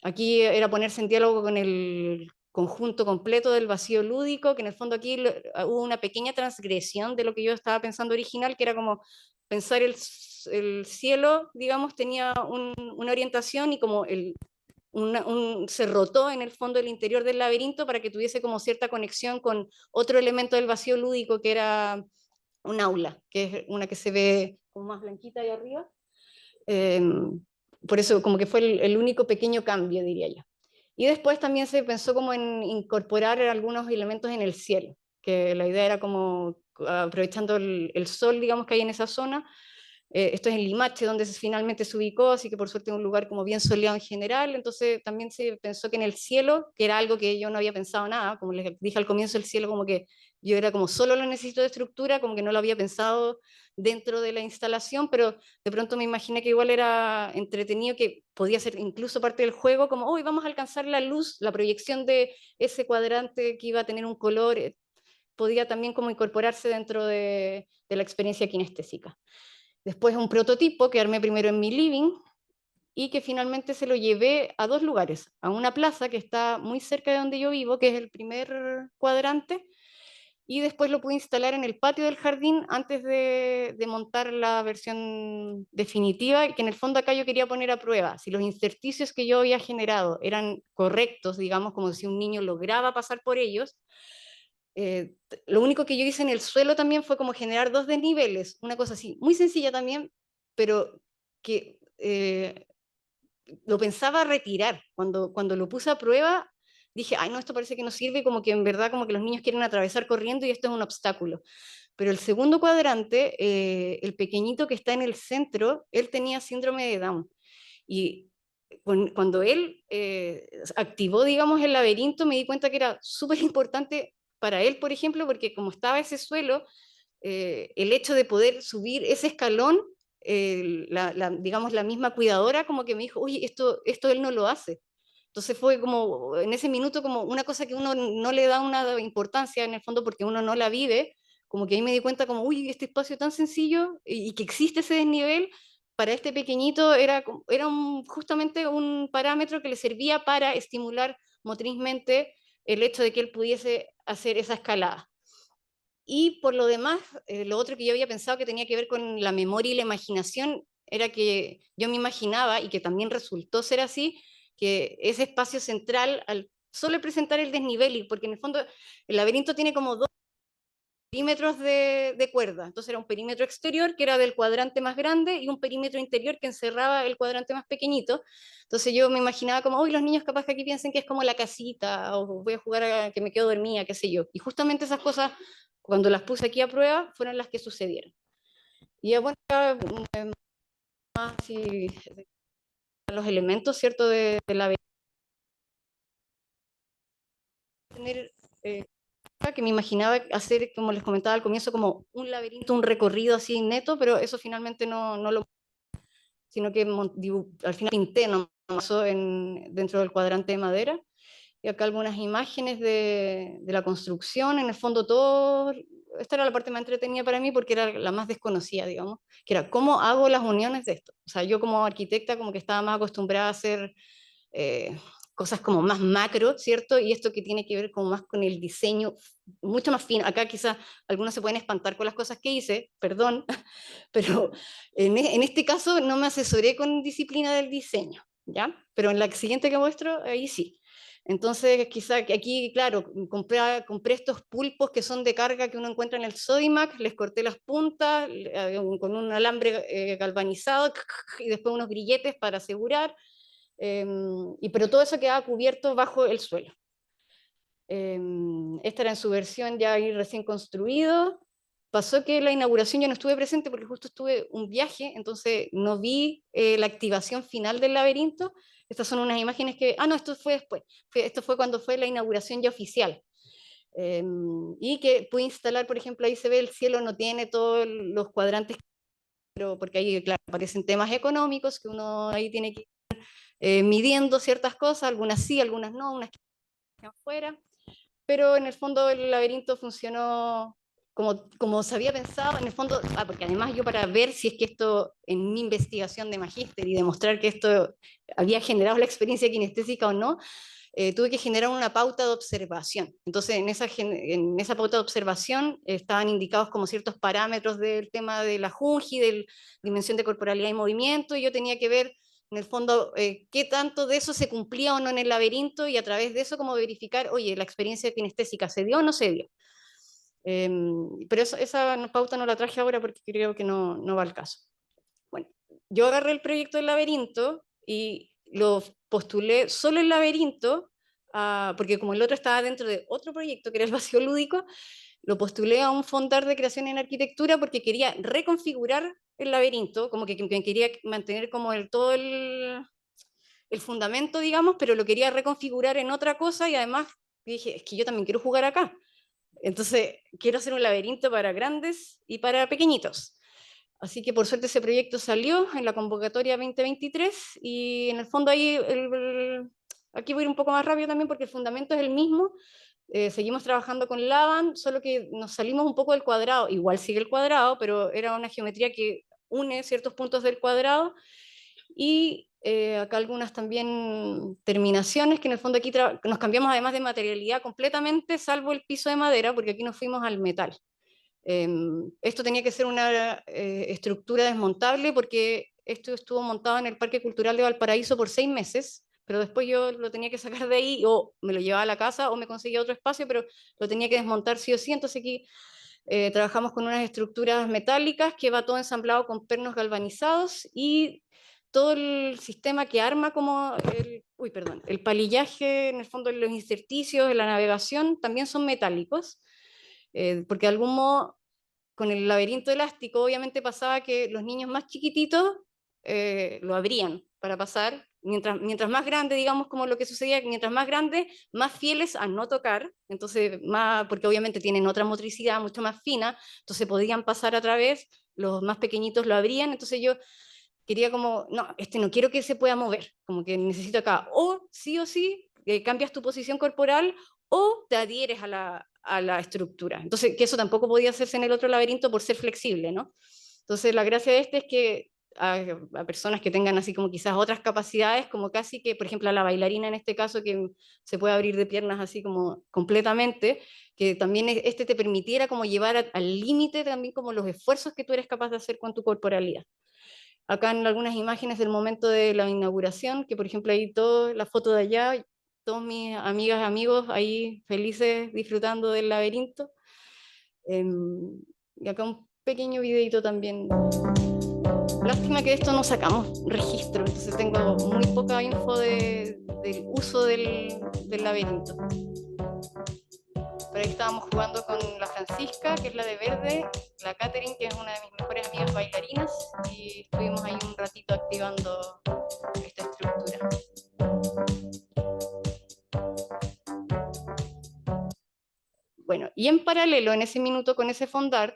aquí era ponerse en diálogo con el conjunto completo del vacío lúdico, que en el fondo aquí hubo una pequeña transgresión de lo que yo estaba pensando original, que era como pensar el cielo, digamos, tenía una orientación y como se rotó en el fondo del interior del laberinto para que tuviese como cierta conexión con otro elemento del vacío lúdico, que era un aula, que es una que se ve como más blanquita ahí arriba. Eh, por eso como que fue el único pequeño cambio, diría yo. Y después también se pensó como en incorporar algunos elementos en el cielo, que la idea era como aprovechando el sol, digamos, que hay en esa zona. Esto es en Limache, donde finalmente se ubicó, así que por suerte es un lugar como bien soleado en general, entonces también se pensó que en el cielo, que era algo que yo no había pensado nada, como les dije al comienzo, el cielo como que yo era como solo lo necesito de estructura, como que no lo había pensado dentro de la instalación, pero de pronto me imaginé que igual era entretenido, que podía ser incluso parte del juego, como hoy vamos a alcanzar la luz, la proyección de ese cuadrante que iba a tener un color, podía también como incorporarse dentro de la experiencia kinestésica. Después un prototipo que armé primero en mi living y que finalmente se lo llevé a dos lugares, a una plaza que está muy cerca de donde yo vivo, que es el primer cuadrante, y después lo pude instalar en el patio del jardín antes de montar la versión definitiva, que en el fondo acá yo quería poner a prueba si los intersticios que yo había generado eran correctos, digamos, como si un niño lograba pasar por ellos. Lo único que yo hice en el suelo también fue como generar dos desniveles, una cosa así, muy sencilla también, pero que lo pensaba retirar. Cuando lo puse a prueba, dije, ay no, esto parece que no sirve, como que en verdad como que los niños quieren atravesar corriendo y esto es un obstáculo. Pero el segundo cuadrante, el pequeñito que está en el centro, él tenía síndrome de Down. Y cuando él activó, digamos, el laberinto, me di cuenta que era súper importante para él, por ejemplo, porque como estaba ese suelo, el hecho de poder subir ese escalón, digamos, la misma cuidadora como que me dijo, oye, esto él no lo hace. Entonces fue como, en ese minuto, como una cosa que uno no le da una importancia en el fondo porque uno no la vive, como que ahí me di cuenta como, uy, este espacio tan sencillo y que existe ese desnivel, para este pequeñito era justamente un parámetro que le servía para estimular motrizmente el hecho de que él pudiese hacer esa escalada. Y por lo demás, lo otro que yo había pensado que tenía que ver con la memoria y la imaginación era que yo me imaginaba, y que también resultó ser así, que ese espacio central, al solo presentar el desnivel, porque en el fondo el laberinto tiene como dos perímetros de cuerda. Entonces era un perímetro exterior que era del cuadrante más grande y un perímetro interior que encerraba el cuadrante más pequeñito. Entonces yo me imaginaba como, hoy los niños capaz que aquí piensen que es como la casita, o voy a jugar a que me quedo dormida, qué sé yo. Y justamente esas cosas, cuando las puse aquí a prueba, fueron las que sucedieron. Y ya, bueno, si los elementos, ¿cierto?, de la tener, que me imaginaba hacer, como les comentaba al comienzo, como un laberinto, un recorrido así neto, pero eso finalmente no lo, sino que al final pinté nomás dentro del cuadrante de madera. Y acá algunas imágenes de la construcción, en el fondo todo, esta era la parte más entretenida para mí porque era la más desconocida, digamos, que era cómo hago las uniones de esto. O sea, yo como arquitecta como que estaba más acostumbrada a hacer eh, cosas como más macro, ¿cierto? Y esto que tiene que ver como más con el diseño, mucho más fino. Acá quizás algunos se pueden espantar con las cosas que hice, perdón, pero en este caso no me asesoré con disciplina del diseño, ¿ya? Pero en la siguiente que muestro, ahí sí. Entonces, quizá aquí, claro, compré estos pulpos que son de carga que uno encuentra en el Sodimac, les corté las puntas con un alambre galvanizado y después unos grilletes para asegurar, pero todo eso quedaba cubierto bajo el suelo. Esta era en su versión ya ahí recién construido. Pasó que la inauguración yo no estuve presente porque justo estuve un viaje, entonces no vi la activación final del laberinto. Estas son unas imágenes que, no, esto fue después, esto fue cuando fue la inauguración ya oficial. Y que pude instalar, por ejemplo, ahí se ve el cielo, no tiene todos los cuadrantes, pero porque ahí, claro, aparecen temas económicos que uno ahí tiene que ir midiendo ciertas cosas, algunas sí, algunas no, unas que están afuera, pero en el fondo el laberinto funcionó como se había pensado, en el fondo, porque además yo para ver si es que esto, en mi investigación de magíster y demostrar que esto había generado la experiencia kinestésica o no, tuve que generar una pauta de observación. Entonces, en esa pauta de observación estaban indicados como ciertos parámetros del tema de la Junji, de dimensión de corporalidad y movimiento, y yo tenía que ver en el fondo, qué tanto de eso se cumplía o no en el laberinto, y a través de eso como verificar, oye, la experiencia kinestésica se dio o no se dio. Pero esa pauta no la traje ahora porque creo que no va al caso. Bueno, yo agarré el proyecto del laberinto y lo postulé solo el laberinto, porque como el otro estaba dentro de otro proyecto que era el vacío lúdico, lo postulé a un fondar de creación en arquitectura porque quería reconfigurar el laberinto, como que quería mantener como todo el fundamento, digamos, pero lo quería reconfigurar en otra cosa, y además dije, es que yo también quiero jugar acá. Entonces, quiero hacer un laberinto para grandes y para pequeñitos. Así que por suerte ese proyecto salió en la convocatoria 2023, y en el fondo ahí, aquí voy a ir un poco más rápido también porque el fundamento es el mismo. Seguimos trabajando con Lavan, solo que nos salimos un poco del cuadrado, igual sigue el cuadrado, pero era una geometría que une ciertos puntos del cuadrado, y acá algunas también terminaciones, que en el fondo aquí nos cambiamos además de materialidad completamente, salvo el piso de madera, porque aquí nos fuimos al metal. Esto tenía que ser una estructura desmontable porque esto estuvo montado en el Parque Cultural de Valparaíso por 6 meses, pero después yo lo tenía que sacar de ahí, o me lo llevaba a la casa o me conseguía otro espacio, pero lo tenía que desmontar sí o sí. Entonces aquí trabajamos con unas estructuras metálicas que va todo ensamblado con pernos galvanizados, y todo el sistema que arma como el palillaje, en el fondo los inserticios, la navegación, también son metálicos, porque de algún modo con el laberinto elástico obviamente pasaba que los niños más chiquititos lo abrían para pasar, mientras más grande, digamos, como lo que sucedía, mientras más grande, más fieles a no tocar, entonces porque obviamente tienen otra motricidad mucho más fina, entonces podían pasar a través, los más pequeñitos lo abrían. Entonces yo quería como, no, no quiero que se pueda mover, como que necesito acá, o sí, cambias tu posición corporal o te adhieres a la estructura. Entonces, que eso tampoco podía hacerse en el otro laberinto por ser flexible, ¿no? Entonces, la gracia de este es que a personas que tengan así como quizás otras capacidades, como casi que, por ejemplo, a la bailarina en este caso, que se puede abrir de piernas así como completamente, que también este te permitiera como llevar al límite también como los esfuerzos que tú eres capaz de hacer con tu corporalidad. Acá en algunas imágenes del momento de la inauguración, que por ejemplo ahí toda la foto de allá, todos mis amigas y amigos ahí felices disfrutando del laberinto. Y acá un pequeño videito también. Lástima que de esto no sacamos registro, entonces tengo muy poca info del uso del laberinto. Pero ahí estábamos jugando con la Francisca, que es la de verde, la Catherine, que es una de mis mejores amigas bailarinas, y estuvimos ahí un ratito activando esta estructura. Bueno, y en paralelo, en ese minuto con ese fondart,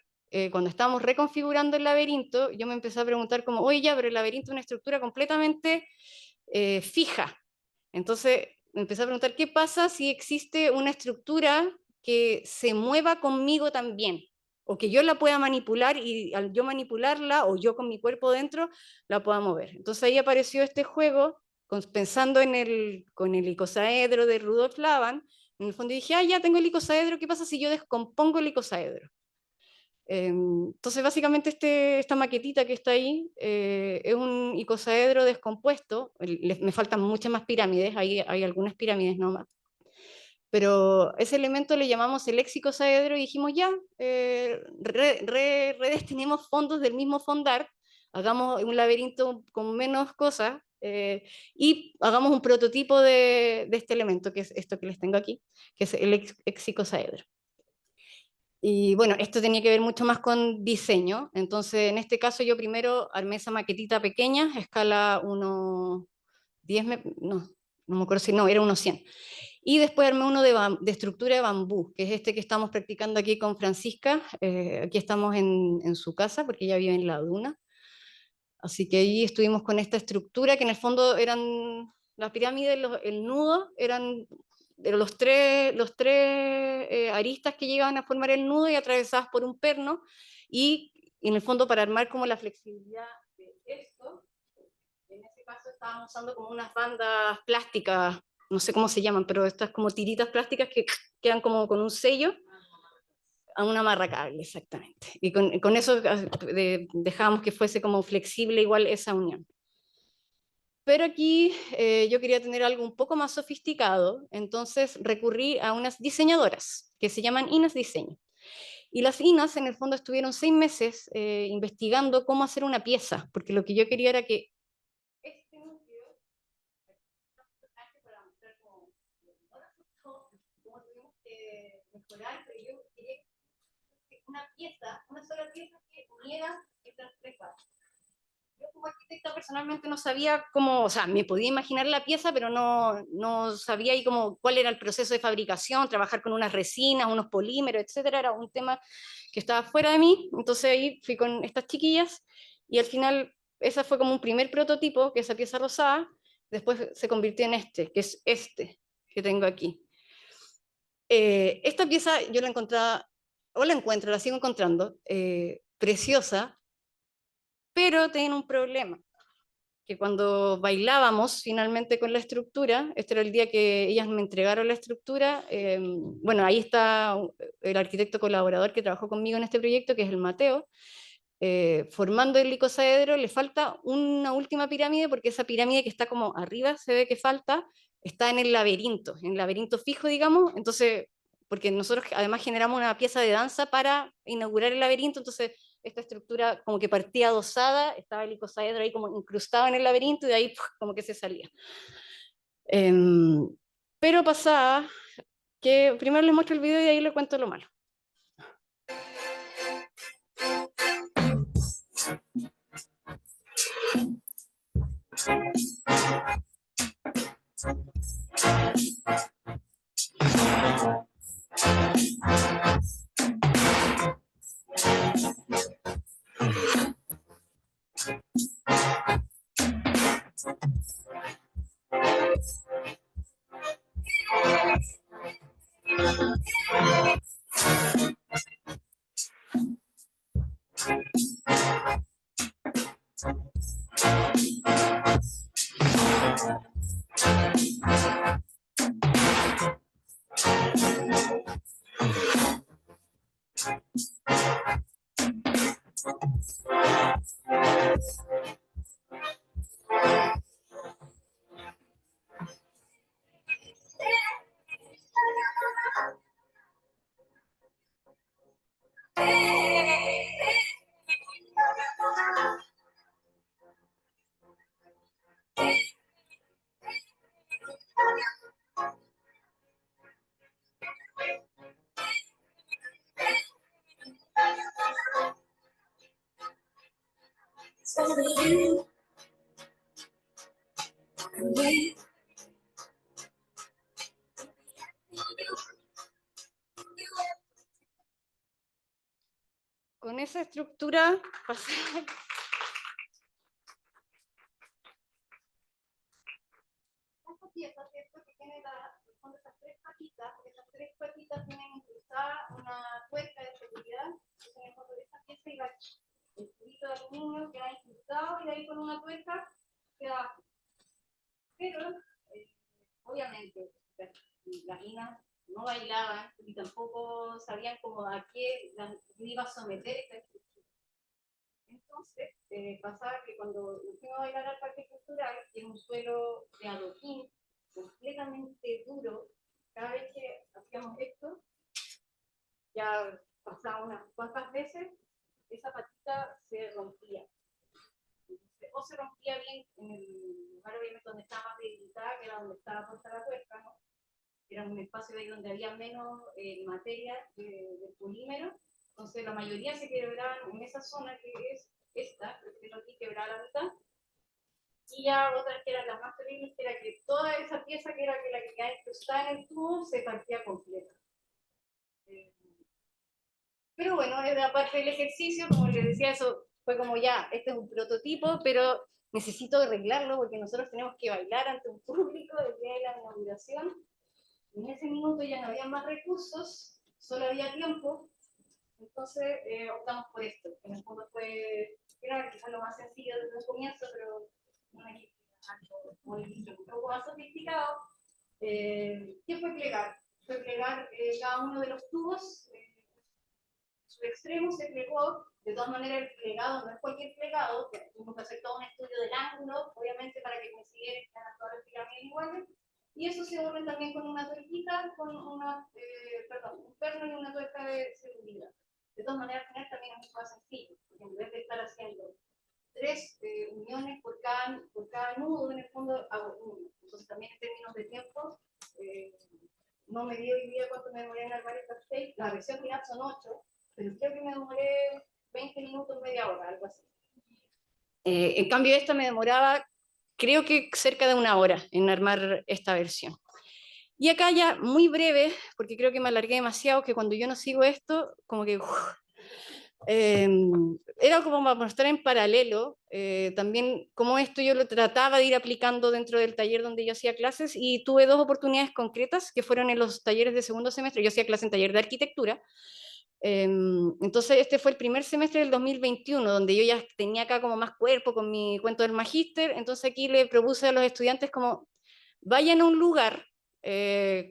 cuando estábamos reconfigurando el laberinto, yo me empecé a preguntar como, oye, ya, pero el laberinto es una estructura completamente fija. Entonces me empecé a preguntar, ¿qué pasa si existe una estructura que se mueva conmigo también? O que yo la pueda manipular y al yo manipularla, o yo con mi cuerpo dentro, la pueda mover. Entonces ahí apareció este juego, pensando con el icosaedro de Rudolf Laban. En el fondo dije, ya tengo el icosaedro, ¿qué pasa si yo descompongo el icosaedro? Entonces básicamente esta maquetita que está ahí es un icosaedro descompuesto, me faltan muchas más pirámides, hay algunas pirámides nomás, pero ese elemento le llamamos el exicosaedro y dijimos ya, redestinemos fondos del mismo fondart, hagamos un laberinto con menos cosas y hagamos un prototipo de este elemento, que es esto que les tengo aquí, que es el exicosaedro. Y bueno, esto tenía que ver mucho más con diseño, entonces en este caso yo primero armé esa maquetita pequeña, escala 1:10, no me acuerdo si no, era 1:100. Y después armé uno de estructura de bambú, que es este que estamos practicando aquí con Francisca. Aquí estamos en su casa, porque ella vive en la duna. Así que ahí estuvimos con esta estructura, que en el fondo eran las pirámides, el nudo, eran de los tres aristas que llegaban a formar el nudo y atravesadas por un perno. Y en el fondo para armar como la flexibilidad de esto, en ese caso estábamos usando como unas bandas plásticas, no sé cómo se llaman, pero estas como tiritas plásticas que quedan como con un sello, a una amarra cable, exactamente. Y con eso dejábamos que fuese como flexible igual esa unión. Pero aquí yo quería tener algo un poco más sofisticado, entonces recurrí a unas diseñadoras que se llaman Inas Diseño. Y las Inas en el fondo estuvieron 6 meses investigando cómo hacer una pieza, porque lo que yo quería era que este núcleo, para mostrar cómo tuvimos que mejorar, pero yo quería una pieza, una sola pieza que uniera estas tres partes. Yo como arquitecta personalmente no sabía cómo, o sea, me podía imaginar la pieza, pero no sabía ahí como cuál era el proceso de fabricación, trabajar con unas resinas, unos polímeros, etcétera, era un tema que estaba fuera de mí. Entonces ahí fui con estas chiquillas y al final esa fue como un primer prototipo, que esa pieza rosada, después se convirtió en este, que es este que tengo aquí. Esta pieza yo la encontraba, o la encuentro, la sigo encontrando, preciosa, pero tiene un problema, que cuando bailábamos finalmente con la estructura, este era el día que ellas me entregaron la estructura, bueno, ahí está el arquitecto colaborador que trabajó conmigo en este proyecto, que es el Mateo, formando el icosaedro, le falta una última pirámide, porque esa pirámide que está como arriba, se ve que falta, está en el laberinto fijo, digamos, entonces, porque nosotros además generamos una pieza de danza para inaugurar el laberinto, entonces esta estructura como que partía adosada, estaba el icosaedro ahí como incrustado en el laberinto y de ahí como que se salía. Pero pasaba que primero les muestro el video y de ahí les cuento lo malo. Con esa estructura esta pieza, ¿cierto? Que tiene son esas tres patitas tienen incrustada una tuerca de seguridad. Entonces, en el fondo de esta pieza iba el tubito de aluminio que ha incrustado y de ahí con una tuerca queda. Pero, obviamente, las minas no bailaban y tampoco sabían cómo a qué iba a someter esta estructura. Entonces, pasaba que cuando nos fuimos a bailar al parque cultural, que es un suelo de adoquín completamente duro, cada vez que hacíamos esto, ya pasaba unas cuantas veces, esa patita se rompía. O se rompía bien en el lugar obviamente donde estaba más debilitada, que era donde estaba puesta la tuerca, ¿no? Era un espacio ahí donde había menos materia de polímero, entonces la mayoría se quebraban en esa zona que es esta, que aquí quebraba la mitad, y ya otras que eran las más terribles, que era que toda esa pieza que era que la que quedaba incrustada en el tubo se partía completa. Pero bueno, era parte del ejercicio, como les decía, eso fue como ya, este es un prototipo, pero necesito arreglarlo porque nosotros tenemos que bailar ante un público el día de la inauguración. En ese minuto ya no había más recursos, solo había tiempo, entonces optamos por esto, que en el fondo fue, era quizás lo más sencillo desde el comienzo, pero no es algo muy, un poco más sofisticado. ¿Qué fue plegar? Fue plegar cada uno de los tubos, su extremo se plegó, de todas maneras el plegado no es cualquier plegado, tuvimos que hacer todo un estudio del ángulo, obviamente para que coincidieran todas las pirámides iguales, y eso se une también con una tuerquita, con una, un perno y una tuerca de seguridad. De todas maneras, al final también es mucho más sencillo, porque en vez de estar haciendo 3 uniones por cada nudo, en el fondo hago uno. Entonces también en términos de tiempo, no me dio hoy día cuánto me demoré en armar esta tape, la versión final son 8, pero creo que me demoré 20 minutos, media hora, algo así. En cambio esta me demoraba, creo que cerca de 1 hora en armar esta versión. Y acá ya muy breve, porque creo que me alargué demasiado, que cuando yo no sigo esto, como que era como para mostrar en paralelo también cómo esto yo lo trataba de ir aplicando dentro del taller donde yo hacía clases, y tuve 2 oportunidades concretas que fueron en los talleres de segundo semestre. Yo hacía clase en taller de arquitectura, entonces este fue el primer semestre del 2021, donde yo ya tenía acá como más cuerpo con mi cuento del magíster. Entonces aquí le propuse a los estudiantes como vayan a un lugar,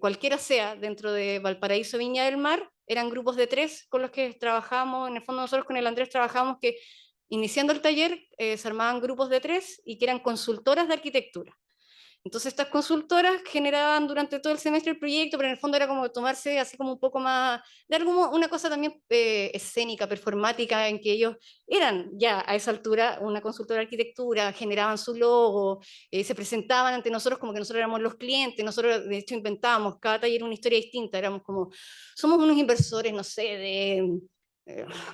cualquiera sea, dentro de Valparaíso, Viña del Mar. Eran grupos de 3 con los que trabajábamos. En el fondo nosotros con el Andrés trabajábamos que iniciando el taller se armaban grupos de 3 y que eran consultoras de arquitectura. Entonces estas consultoras generaban durante todo el semestre el proyecto, pero en el fondo era como tomarse así como un poco más, de algo, una cosa también escénica, performática, en que ellos eran ya a esa altura una consultora de arquitectura, generaban su logo, se presentaban ante nosotros como que nosotros éramos los clientes. Nosotros de hecho inventábamos cada taller una historia distinta, éramos como, somos unos inversores, no sé, de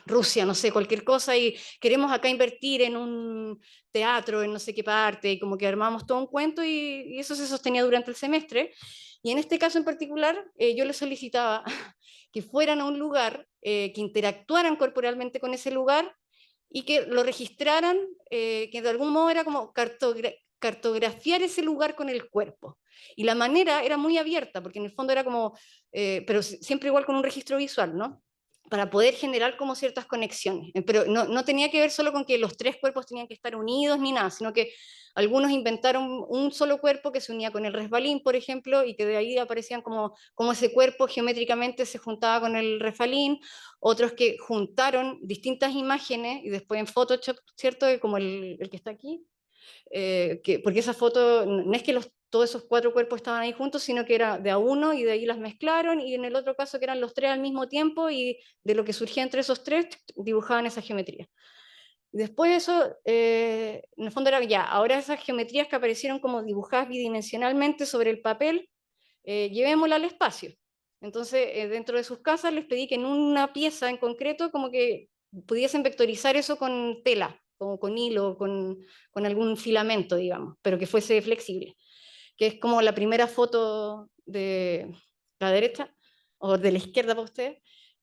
Rusia, no sé, cualquier cosa, y queremos acá invertir en un teatro, en no sé qué parte, y como que armamos todo un cuento, y eso se sostenía durante el semestre. Y en este caso en particular, yo les solicitaba que fueran a un lugar, que interactuaran corporalmente con ese lugar, y que lo registraran, que de algún modo era como cartografiar ese lugar con el cuerpo. Y la manera era muy abierta, porque en el fondo era como, pero siempre igual con un registro visual, ¿no? para poder generar como ciertas conexiones. Pero no tenía que ver solo con que los tres cuerpos tenían que estar unidos ni nada, sino que algunos inventaron un solo cuerpo que se unía con el resbalín, por ejemplo, y que de ahí aparecían como ese cuerpo geométricamente se juntaba con el resbalín. Otros que juntaron distintas imágenes y después en Photoshop, ¿cierto? Como el que está aquí, porque esa foto, no es que todos esos cuatro cuerpos estaban ahí juntos, sino que era de a uno y de ahí las mezclaron, y en el otro caso que eran los tres al mismo tiempo, y de lo que surgía entre esos tres dibujaban esa geometría. Y después eso, en el fondo era ya, ahora esas geometrías que aparecieron como dibujadas bidimensionalmente sobre el papel, llevémosla al espacio. Entonces, dentro de sus casas les pedí que en una pieza en concreto como que pudiesen vectorizar eso con tela, como con hilo, con algún filamento, digamos, pero que fuese flexible, que es como la primera foto de la derecha, o de la izquierda para ustedes,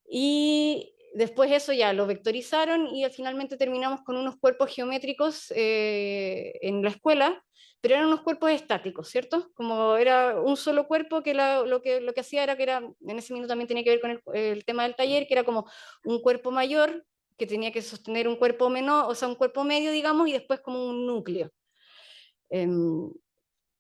y después eso ya lo vectorizaron y finalmente terminamos con unos cuerpos geométricos en la escuela, pero eran unos cuerpos estáticos, ¿cierto? Como era un solo cuerpo que lo que hacía era que era, en ese minuto también tenía que ver con el tema del taller, que era como un cuerpo mayor que tenía que sostener un cuerpo menor, o sea, un cuerpo medio, digamos, y después como un núcleo.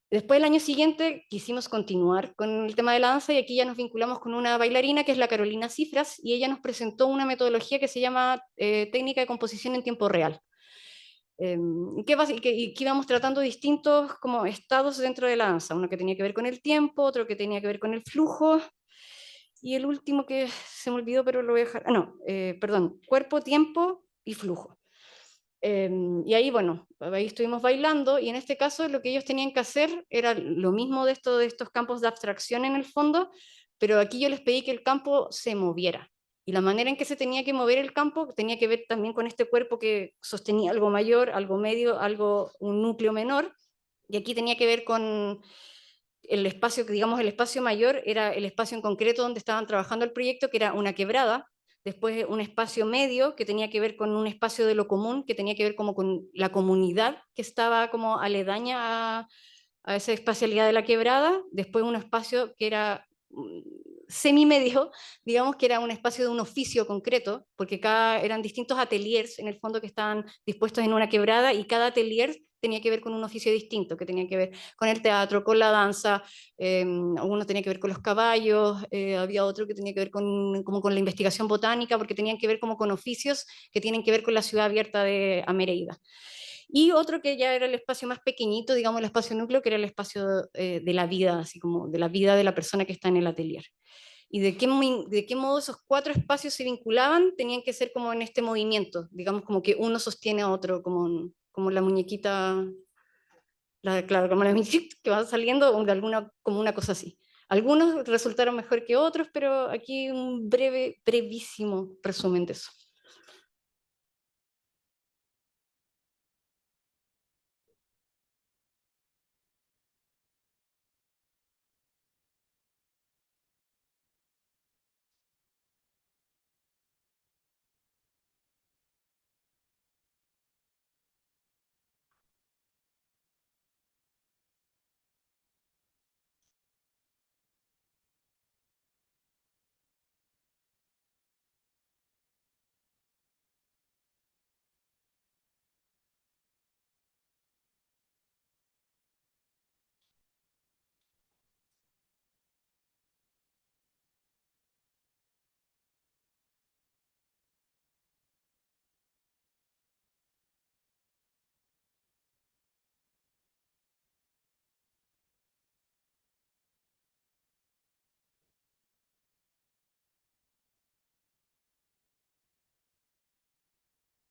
Después el año siguiente quisimos continuar con el tema de la danza y aquí ya nos vinculamos con una bailarina que es la Carolina Cifras y ella nos presentó una metodología que se llama técnica de composición en tiempo real. Que íbamos tratando distintos como estados dentro de la danza, uno que tenía que ver con el tiempo, otro que tenía que ver con el flujo, y el último que se me olvidó, pero lo voy a dejar, perdón, cuerpo, tiempo y flujo. Y ahí, bueno, ahí estuvimos bailando, y en este caso lo que ellos tenían que hacer era lo mismo de estos campos de abstracción en el fondo, pero aquí yo les pedí que el campo se moviera. Y la manera en que se tenía que mover el campo tenía que ver también con este cuerpo que sostenía algo mayor, algo medio, un núcleo menor, y aquí tenía que ver con el espacio, que digamos el espacio mayor era el espacio en concreto donde estaban trabajando el proyecto, que era una quebrada, después un espacio medio que tenía que ver con un espacio de lo común, que tenía que ver como con la comunidad que estaba como aledaña a esa espacialidad de la quebrada, después un espacio que era semimedio, digamos que era un espacio de un oficio concreto, porque eran distintos ateliers en el fondo que estaban dispuestos en una quebrada, y cada atelier tenía que ver con un oficio distinto, que tenía que ver con el teatro, con la danza, uno tenía que ver con los caballos, había otro que tenía que ver como con la investigación botánica, porque tenían que ver como con oficios que tienen que ver con la ciudad abierta de Amereida. Y otro que ya era el espacio más pequeñito, digamos el espacio núcleo, que era el espacio de la vida, así como de la vida de la persona que está en el atelier. Y de qué modo esos cuatro espacios se vinculaban, tenían que ser como en este movimiento, digamos como que uno sostiene a otro, como la muñequita, claro, como la muñequita que va saliendo, como una cosa así. Algunos resultaron mejor que otros, pero aquí un brevísimo resumen de eso.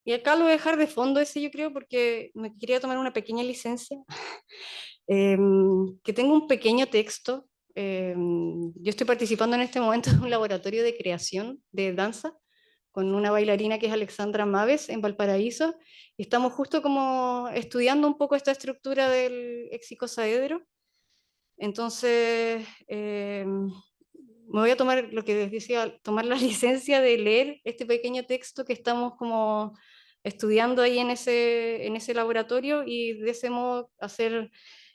Y acá lo voy a dejar de fondo ese, yo creo, porque me quería tomar una pequeña licencia, que tengo un pequeño texto. Yo estoy participando en este momento en un laboratorio de creación de danza con una bailarina que es Alexandra Maves en Valparaíso, y estamos justo como estudiando un poco esta estructura del hexicosaedro. Entonces, me voy a tomar lo que les decía, tomar la licencia de leer este pequeño texto que estamos como estudiando ahí en ese laboratorio, y de ese modo hacer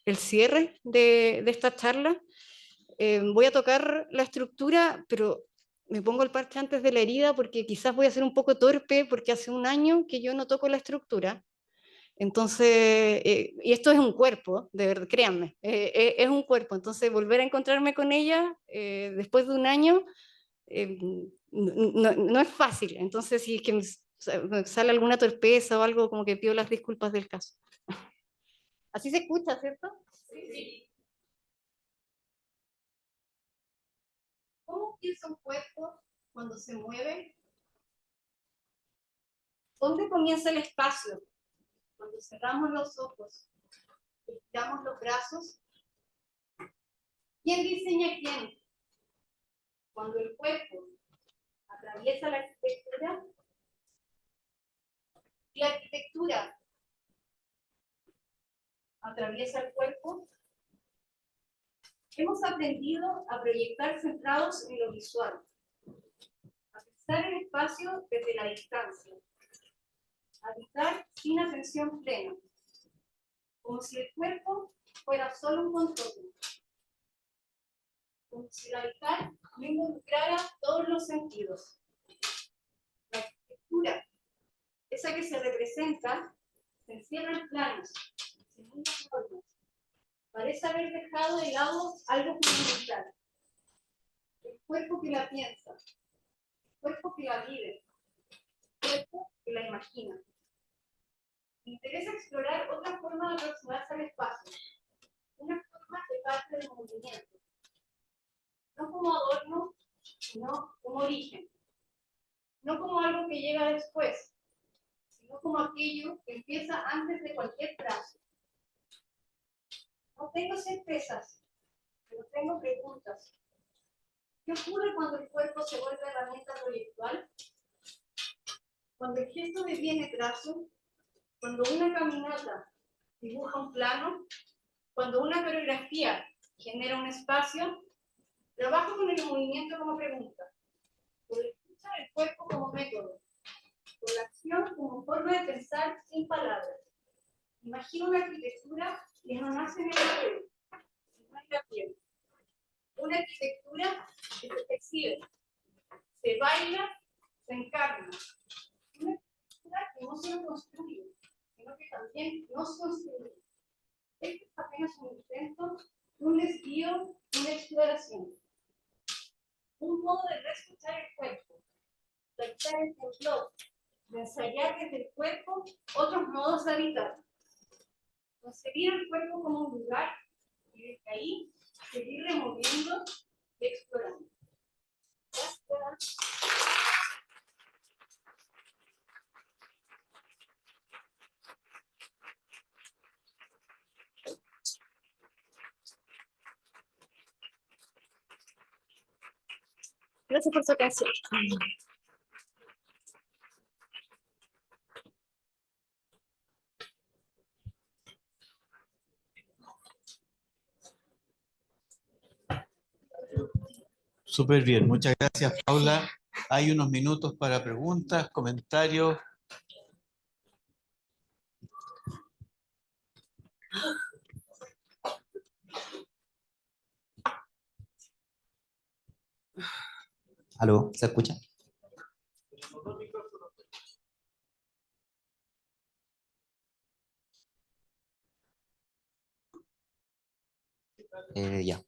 el cierre de esta charla. Voy a tocar la estructura, pero me pongo el parche antes de la herida porque quizás voy a ser un poco torpe porque hace un año que yo no toco la estructura. Entonces, y esto es un cuerpo, de verdad, créanme, es un cuerpo. Entonces, volver a encontrarme con ella después de un año no es fácil. Entonces, si es que me sale alguna torpeza o algo, como que pido las disculpas del caso. Así se escucha, ¿cierto? Sí. ¿Cómo piensa un cuerpo cuando se mueve? ¿Dónde comienza el espacio? Cuando cerramos los ojos, estiramos los brazos. ¿Quién diseña quién? Cuando el cuerpo atraviesa la arquitectura, y la arquitectura atraviesa el cuerpo, hemos aprendido a proyectar centrados en lo visual, a pensar el espacio desde la distancia, a habitar sin atención plena, como si el cuerpo fuera solo un contorno, como si el habitar no involucrara todos los sentidos. La arquitectura, esa que se representa, se encierra en planos, en muchas formas. Parece haber dejado de lado algo fundamental. El cuerpo que la piensa, el cuerpo que la vive, el cuerpo que la imagina. Me interesa explorar otra forma de aproximarse al espacio, una forma que parte del movimiento, no como adorno, sino como origen, no como algo que llega después, sino como aquello que empieza antes de cualquier trazo. No tengo certezas, pero tengo preguntas. ¿Qué ocurre cuando el cuerpo se vuelve herramienta proyectual? Cuando el gesto deviene trazo, cuando una caminata dibuja un plano, cuando una coreografía genera un espacio, trabajo con el movimiento como pregunta, con la escucha del cuerpo como método, con la acción como forma de pensar sin palabras. Imagino una arquitectura que no nace en el papel, sino en la piel. Una arquitectura que se percibe, se baila, se encarna. Una arquitectura que no solo construye, sino que también nos construye. Esto es apenas un intento, un desvío, una exploración. Un modo de reescuchar el cuerpo, de habitar el temblor, de ensayar desde el cuerpo otros modos de habitar. Concebir el cuerpo como un lugar y desde ahí seguir removiendo y explorando. Gracias. Gracias por su atención. Súper bien, muchas gracias, Paula. Hay unos minutos para preguntas, comentarios. ¿Aló? ¿Se escucha? Ya.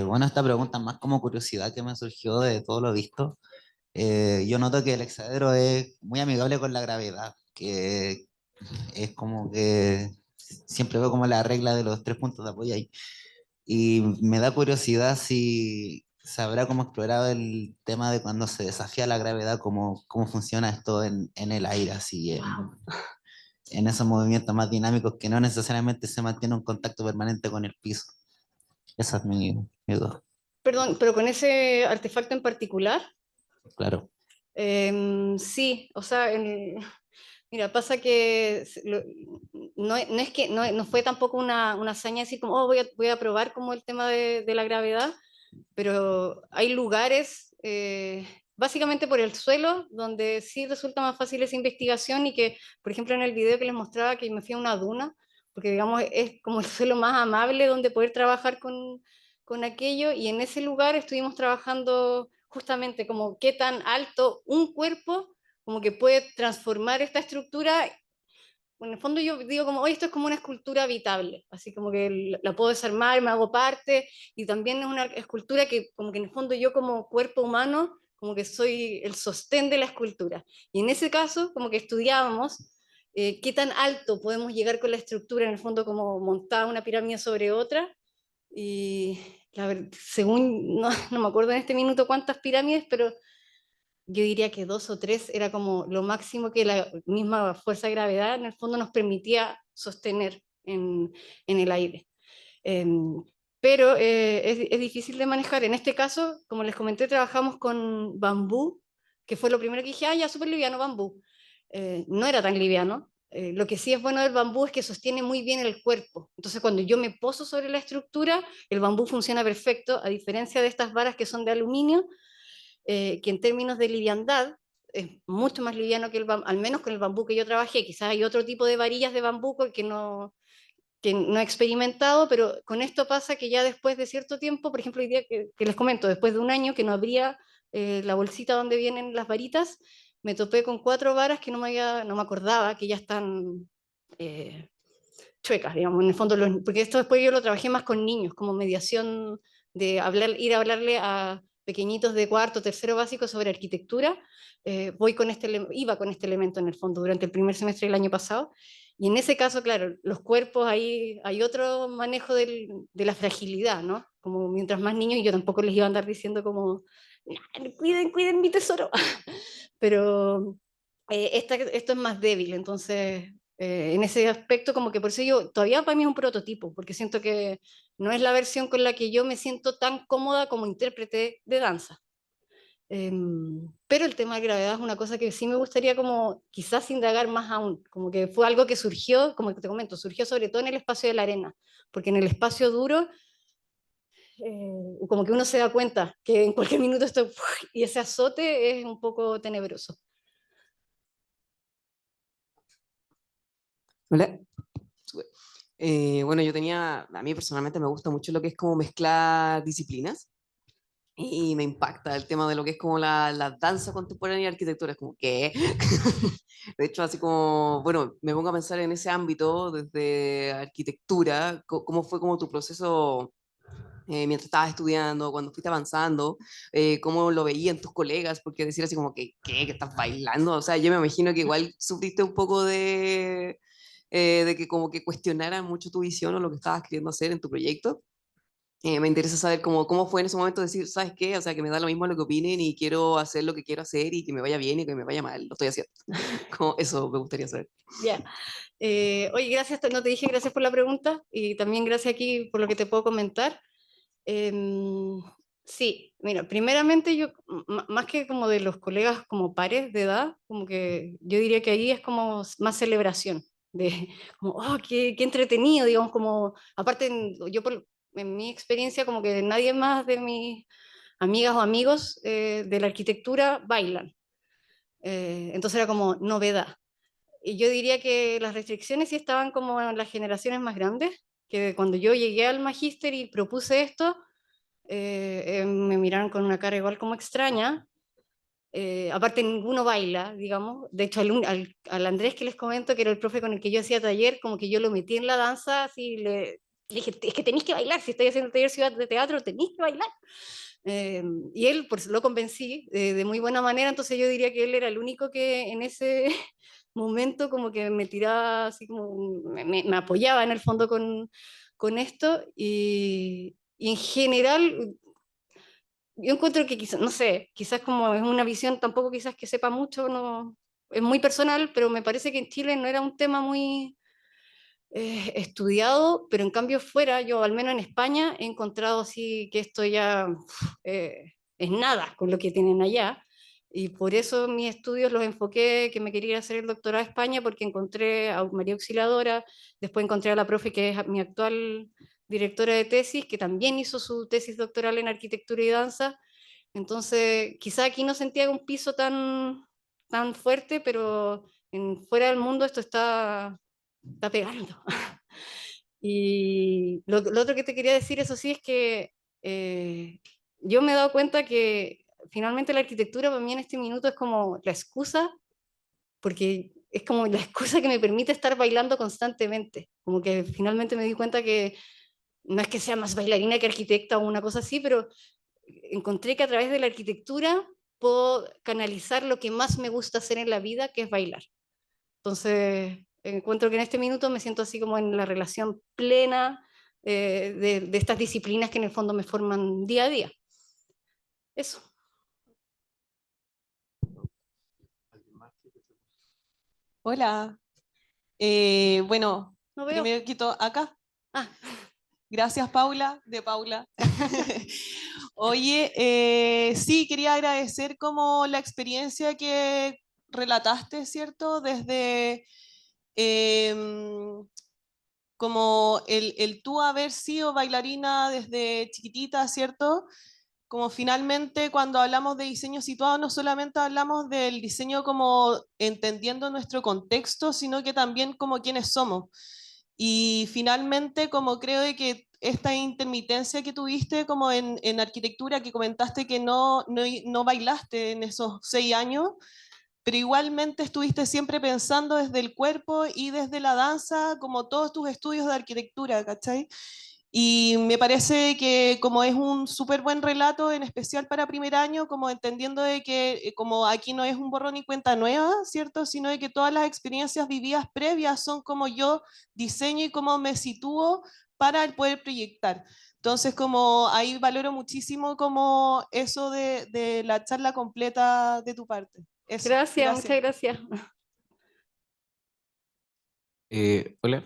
Bueno, esta pregunta más como curiosidad que me surgió de todo lo visto. Yo noto que el hexadero es muy amigable con la gravedad, que es como que siempre veo como la regla de los 3 puntos de apoyo ahí. Y me da curiosidad si sabrá cómo explorado el tema de cuando se desafía la gravedad, cómo funciona esto en el aire, así en esos movimientos más dinámicos que no necesariamente se mantiene un contacto permanente con el piso. Esa es mi duda. Perdón, pero con ese artefacto en particular, Claro. sí, o sea, mira, pasa que no es que no fue tampoco una hazaña decir como, oh, voy a probar como el tema de la gravedad, pero hay lugares, básicamente por el suelo, donde sí resulta más fácil esa investigación y que, por ejemplo, en el video que les mostraba que me fui a una duna, porque digamos es como el suelo más amable donde poder trabajar con aquello, y en ese lugar estuvimos trabajando justamente como qué tan alto un cuerpo como que puede transformar esta estructura. En el fondo yo digo como, oye, esto es como una escultura habitable, así como que la puedo desarmar, me hago parte, y también es una escultura que como que en el fondo yo como cuerpo humano, como que soy el sostén de la escultura. Y en ese caso, como que estudiábamos qué tan alto podemos llegar con la estructura, en el fondo como montada una pirámide sobre otra, y según, no, no me acuerdo en este minuto cuántas pirámides, pero yo diría que 2 o 3 era como lo máximo que la misma fuerza de gravedad en el fondo nos permitía sostener en el aire. Pero es difícil de manejar. En este caso, como les comenté, trabajamos con bambú, que fue lo primero que dije, ah, ya, súper liviano bambú. No era tan liviano. Lo que sí es bueno del bambú es que sostiene muy bien el cuerpo. Entonces, cuando yo me poso sobre la estructura, el bambú funciona perfecto, a diferencia de estas varas que son de aluminio, que en términos de liviandad es mucho más liviano que el bambú, al menos con el bambú que yo trabajé. Quizás hay otro tipo de varillas de bambú que no he experimentado, pero con esto pasa que ya después de cierto tiempo, por ejemplo, hoy día que les comento, después de un año que no abría la bolsita donde vienen las varitas, me topé con 4 varas que no me acordaba, que ya están chuecas, digamos, en el fondo, porque esto después yo lo trabajé más con niños, como mediación de ir a hablarle a pequeñitos de cuarto, tercero básico sobre arquitectura. Iba con este elemento en el fondo durante el primer semestre del año pasado, y en ese caso, claro, los cuerpos, ahí hay otro manejo de la fragilidad, ¿no? Como mientras más niños, y yo tampoco les iba a andar diciendo como, "Nah, cuiden, cuiden mi tesoro", pero esto es más débil, entonces en ese aspecto como que por eso yo, todavía para mí es un prototipo, porque siento que no es la versión con la que yo me siento tan cómoda como intérprete de danza. Pero el tema de gravedad es una cosa que sí me gustaría como quizás indagar más aún, como que fue algo que surgió, como te comento, surgió sobre todo en el espacio de la arena, porque en el espacio duro como que uno se da cuenta que en cualquier minuto esto y ese azote es un poco tenebroso. Hola. Bueno, a mí personalmente me gusta mucho lo que es como mezclar disciplinas y me impacta el tema de lo que es como la danza contemporánea y arquitectura, es como que, de hecho, así como, bueno, me pongo a pensar en ese ámbito desde arquitectura, cómo fue como tu proceso mientras estabas estudiando, cuando fuiste avanzando, cómo lo veían tus colegas, porque decir así como que, ¿qué? ¿Que estás bailando? O sea, yo me imagino que igual sufriste un poco de que como que cuestionaran mucho tu visión o lo que estabas queriendo hacer en tu proyecto. Me interesa saber cómo fue en ese momento decir, ¿sabes qué? O sea, que me da lo mismo lo que opinen y quiero hacer lo que quiero hacer y que me vaya bien y que me vaya mal, lo estoy haciendo. Como eso me gustaría saber. Ya. Oye, gracias, no te dije gracias por la pregunta y también gracias aquí por lo que te puedo comentar. Sí, mira, primeramente yo, más que como de los colegas como pares de edad, como que yo diría que ahí es como más celebración, de como, oh, qué entretenido, digamos, como, aparte, en mi experiencia, como que nadie más de mis amigas o amigos de la arquitectura bailan. Entonces era como novedad. Y yo diría que las restricciones sí estaban como en las generaciones más grandes, que cuando yo llegué al magíster y propuse esto, me miraron con una cara igual como extraña. Aparte ninguno baila, digamos. De hecho, al Andrés que les comento, que era el profe con el que yo hacía taller, como que yo lo metí en la danza, así le dije, es que tenéis que bailar, si estoy haciendo el taller Ciudad de Teatro, tenéis que bailar. Y él, pues lo convencí de muy buena manera, entonces yo diría que él era el único que en ese momento como que me tiraba, así como me apoyaba en el fondo con esto, y en general yo encuentro que quizás, no sé, quizás como es una visión tampoco quizás que sepa mucho, no, es muy personal, pero me parece que en Chile no era un tema muy estudiado, pero en cambio fuera, yo al menos en España he encontrado así que esto ya es nada con lo que tienen allá, y por eso mis estudios los enfoqué, que me quería ir a hacer el doctorado a España, porque encontré a María Auxiliadora, después encontré a la profe que es mi actual directora de tesis, que también hizo su tesis doctoral en arquitectura y danza. Entonces quizá aquí no sentía un piso tan fuerte, pero fuera del mundo esto está pegando. Y lo otro que te quería decir, eso sí, es que yo me he dado cuenta que finalmente la arquitectura para mí en este minuto es como la excusa, porque es como la excusa que me permite estar bailando constantemente. Como que finalmente me di cuenta que no es que sea más bailarina que arquitecta o una cosa así, pero encontré que a través de la arquitectura puedo canalizar lo que más me gusta hacer en la vida, que es bailar. Entonces, encuentro que en este minuto me siento así como en la relación plena de estas disciplinas que en el fondo me forman día a día. Eso. Hola. Bueno, No veo. primero quito acá. Ah, Gracias, Paula, de Paula. Oye, sí, quería agradecer como la experiencia que relataste, ¿cierto? Desde como el tú haber sido bailarina desde chiquitita, ¿cierto? Como finalmente cuando hablamos de diseño situado, no solamente hablamos del diseño como entendiendo nuestro contexto, sino que también como quiénes somos. Y finalmente, como creo de que esta intermitencia que tuviste como en arquitectura, que comentaste que no bailaste en esos 6 años, pero igualmente estuviste siempre pensando desde el cuerpo y desde la danza, como todos tus estudios de arquitectura, ¿cachai? Y me parece que como es un súper buen relato, en especial para primer año, como entendiendo de que como aquí no es un borrón y cuenta nueva, ¿cierto? Sino de que todas las experiencias vividas previas son como yo diseño y cómo me sitúo para el poder proyectar. Entonces, como ahí valoro muchísimo como eso de la charla completa de tu parte. Eso, gracias, muchas gracias. Hola,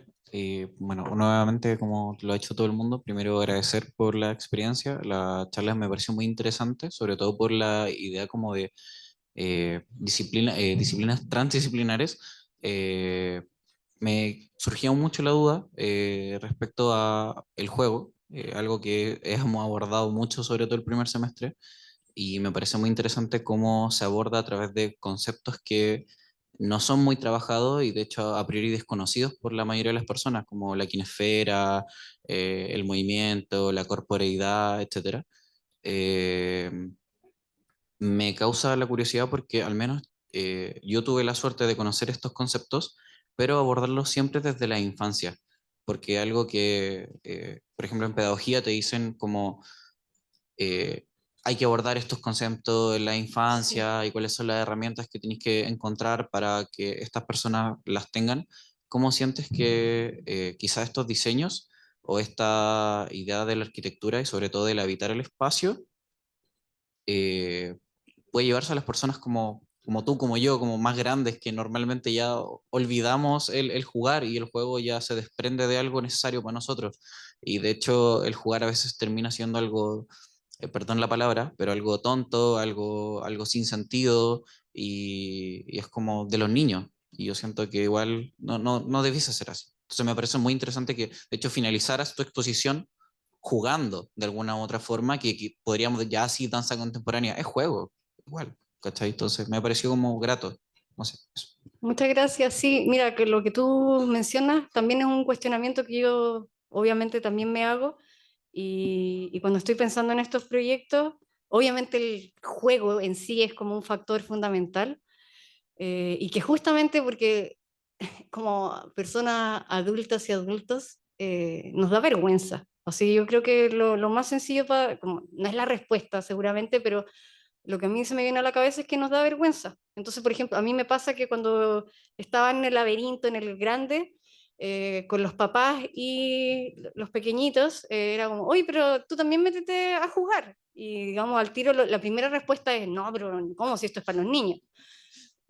bueno, nuevamente como lo ha hecho todo el mundo, primero agradecer por la experiencia, la charla me pareció muy interesante, sobre todo por la idea como de disciplinas transdisciplinares. Me surgía mucho la duda respecto a el juego, algo que hemos abordado mucho, sobre todo el primer semestre, y me parece muy interesante cómo se aborda a través de conceptos que no son muy trabajados y de hecho a priori desconocidos por la mayoría de las personas, como la kinesfera, el movimiento, la corporeidad, etc. Eh, Me causa la curiosidad porque al menos yo tuve la suerte de conocer estos conceptos, pero abordarlos siempre desde la infancia, porque algo que, por ejemplo, en pedagogía te dicen como eh, hay que abordar estos conceptos en la infancia y cuáles son las herramientas que tenéis que encontrar para que estas personas las tengan. ¿Cómo sientes que quizás estos diseños o esta idea de la arquitectura y sobre todo del habitar el espacio eh, puede llevarse a las personas como tú, como yo, como más grandes, que normalmente ya olvidamos el jugar y el juego ya se desprende de algo necesario para nosotros? Y de hecho el jugar a veces termina siendo algo, perdón la palabra, pero algo tonto, algo sin sentido y es como de los niños. Y yo siento que igual no debiese ser así. Entonces me parece muy interesante que de hecho finalizaras tu exposición jugando de alguna u otra forma, que podríamos ya así danza contemporánea, es juego, igual, ¿cachai? Entonces me ha parecido como grato, no sé, eso. Muchas gracias. Sí, mira, que lo que tú mencionas también es un cuestionamiento que yo obviamente también me hago y cuando estoy pensando en estos proyectos, obviamente el juego en sí es como un factor fundamental y que justamente porque como personas adultas y adultos nos da vergüenza. O sea, yo creo que lo más sencillo para, como, no es la respuesta seguramente, pero lo que a mí se me viene a la cabeza es que nos da vergüenza. Entonces, por ejemplo, a mí me pasa que cuando estaba en el laberinto, en el grande, con los papás y los pequeñitos, era como, oye, pero tú también métete a jugar. Y digamos, al tiro, la primera respuesta es, no, pero ¿cómo si esto es para los niños?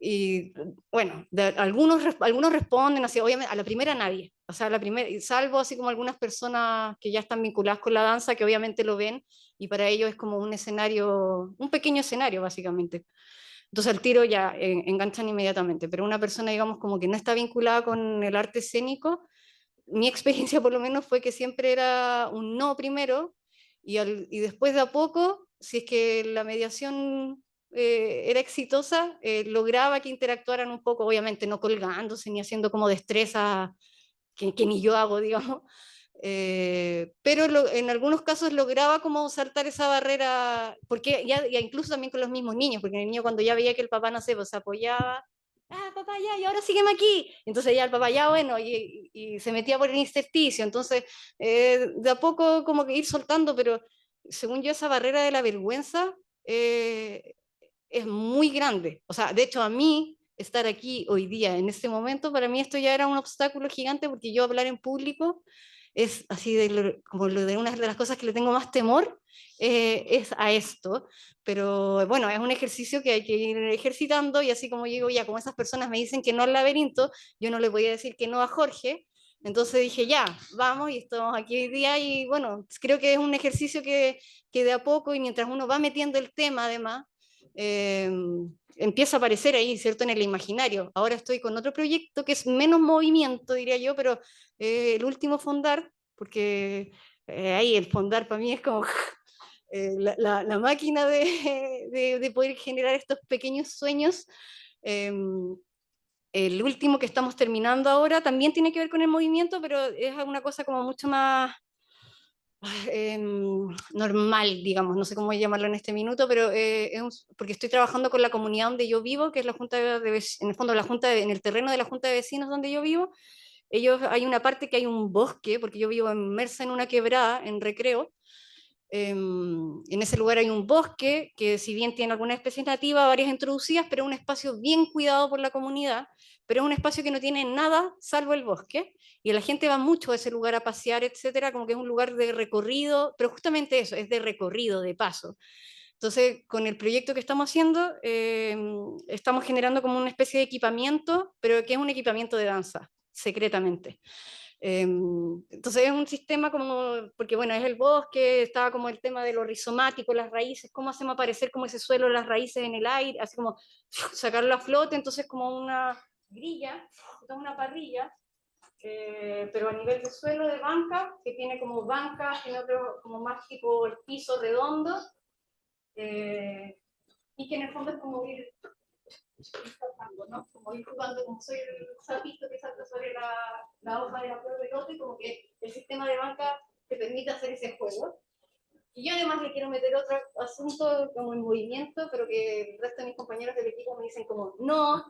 Y bueno, algunos responden así, obviamente, a la primera nadie, o sea, a la primera, salvo así como algunas personas que ya están vinculadas con la danza, que obviamente lo ven, y para ellos es como un escenario, un pequeño escenario básicamente. Entonces al tiro ya enganchan inmediatamente, pero una persona, digamos, como que no está vinculada con el arte escénico, mi experiencia por lo menos fue que siempre era un no primero, y después de a poco, si es que la mediación era exitosa, lograba que interactuaran un poco, obviamente no colgándose ni haciendo como destreza que ni yo hago, digamos, pero en algunos casos lograba como saltar esa barrera, porque ya incluso también con los mismos niños, porque el niño cuando ya veía que el papá, no sé, pues se apoyaba, papá ya, y ahora sígueme aquí, entonces ya el papá ya, bueno, y se metía por el intersticio, entonces de a poco como que ir soltando, pero según yo esa barrera de la vergüenza es muy grande, o sea, de hecho a mí estar aquí hoy día, en este momento, para mí esto ya era un obstáculo gigante, porque yo hablar en público es así como de una de las cosas que le tengo más temor, es a esto, pero bueno, es un ejercicio que hay que ir ejercitando, y así como digo, ya como esas personas me dicen que no al laberinto, yo no le voy a decir que no a Jorge, entonces dije ya, vamos, y estamos aquí hoy día, y bueno, creo que es un ejercicio que de a poco, y mientras uno va metiendo el tema además, empieza a aparecer ahí, ¿cierto? En el imaginario. Ahora estoy con otro proyecto que es menos movimiento, diría yo, pero el último fondar, porque ahí el fondar para mí es como la máquina de poder generar estos pequeños sueños. El último que estamos terminando ahora también tiene que ver con el movimiento, pero es una cosa como mucho más normal, digamos, no sé cómo llamarlo en este minuto, pero porque estoy trabajando con la comunidad donde yo vivo, que es la Junta en el fondo en el terreno de la Junta de Vecinos donde yo vivo. Hay una parte que hay un bosque, porque yo vivo inmersa en una quebrada, en Recreo. En ese lugar hay un bosque que, si bien tiene algunas especies nativas, varias introducidas, pero es un espacio bien cuidado por la comunidad, pero es un espacio que no tiene nada salvo el bosque, y la gente va mucho a ese lugar a pasear, etcétera, como que es un lugar de recorrido, pero justamente eso, es de recorrido, de paso. Entonces, con el proyecto que estamos haciendo, estamos generando como una especie de equipamiento, pero que es un equipamiento de danza, secretamente. Entonces es un sistema como, porque bueno, es el bosque, estaba como el tema de lo rizomático, las raíces, cómo hacemos aparecer como ese suelo, las raíces en el aire, así como sacarlo a flote, entonces como una grilla, una parrilla, pero a nivel de suelo de banca, que tiene como banca, tiene otro como más tipo el piso redondo, y que en el fondo es como ir saltando, ¿no? Como ir jugando, como soy el sapito que salta sobre la hoja de la flor de loto, y como que el sistema de banca te permite hacer ese juego. Y yo además le quiero meter otro asunto como en movimiento, pero que el resto de mis compañeros del equipo me dicen como no,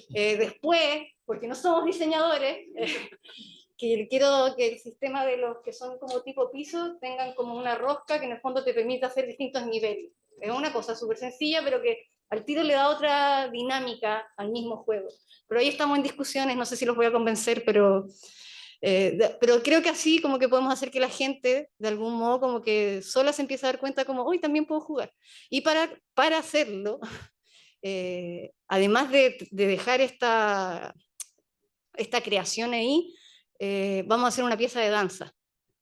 después, porque no somos diseñadores, que quiero que el sistema de los que son como tipo piso tengan como una rosca que en el fondo te permite hacer distintos niveles. Es una cosa súper sencilla, pero que al tiro le da otra dinámica al mismo juego. Pero ahí estamos en discusiones, no sé si los voy a convencer, pero creo que así como que podemos hacer que la gente, de algún modo, como que sola se empiece a dar cuenta como, hoy también puedo jugar. Y para hacerlo, además de dejar esta creación ahí, vamos a hacer una pieza de danza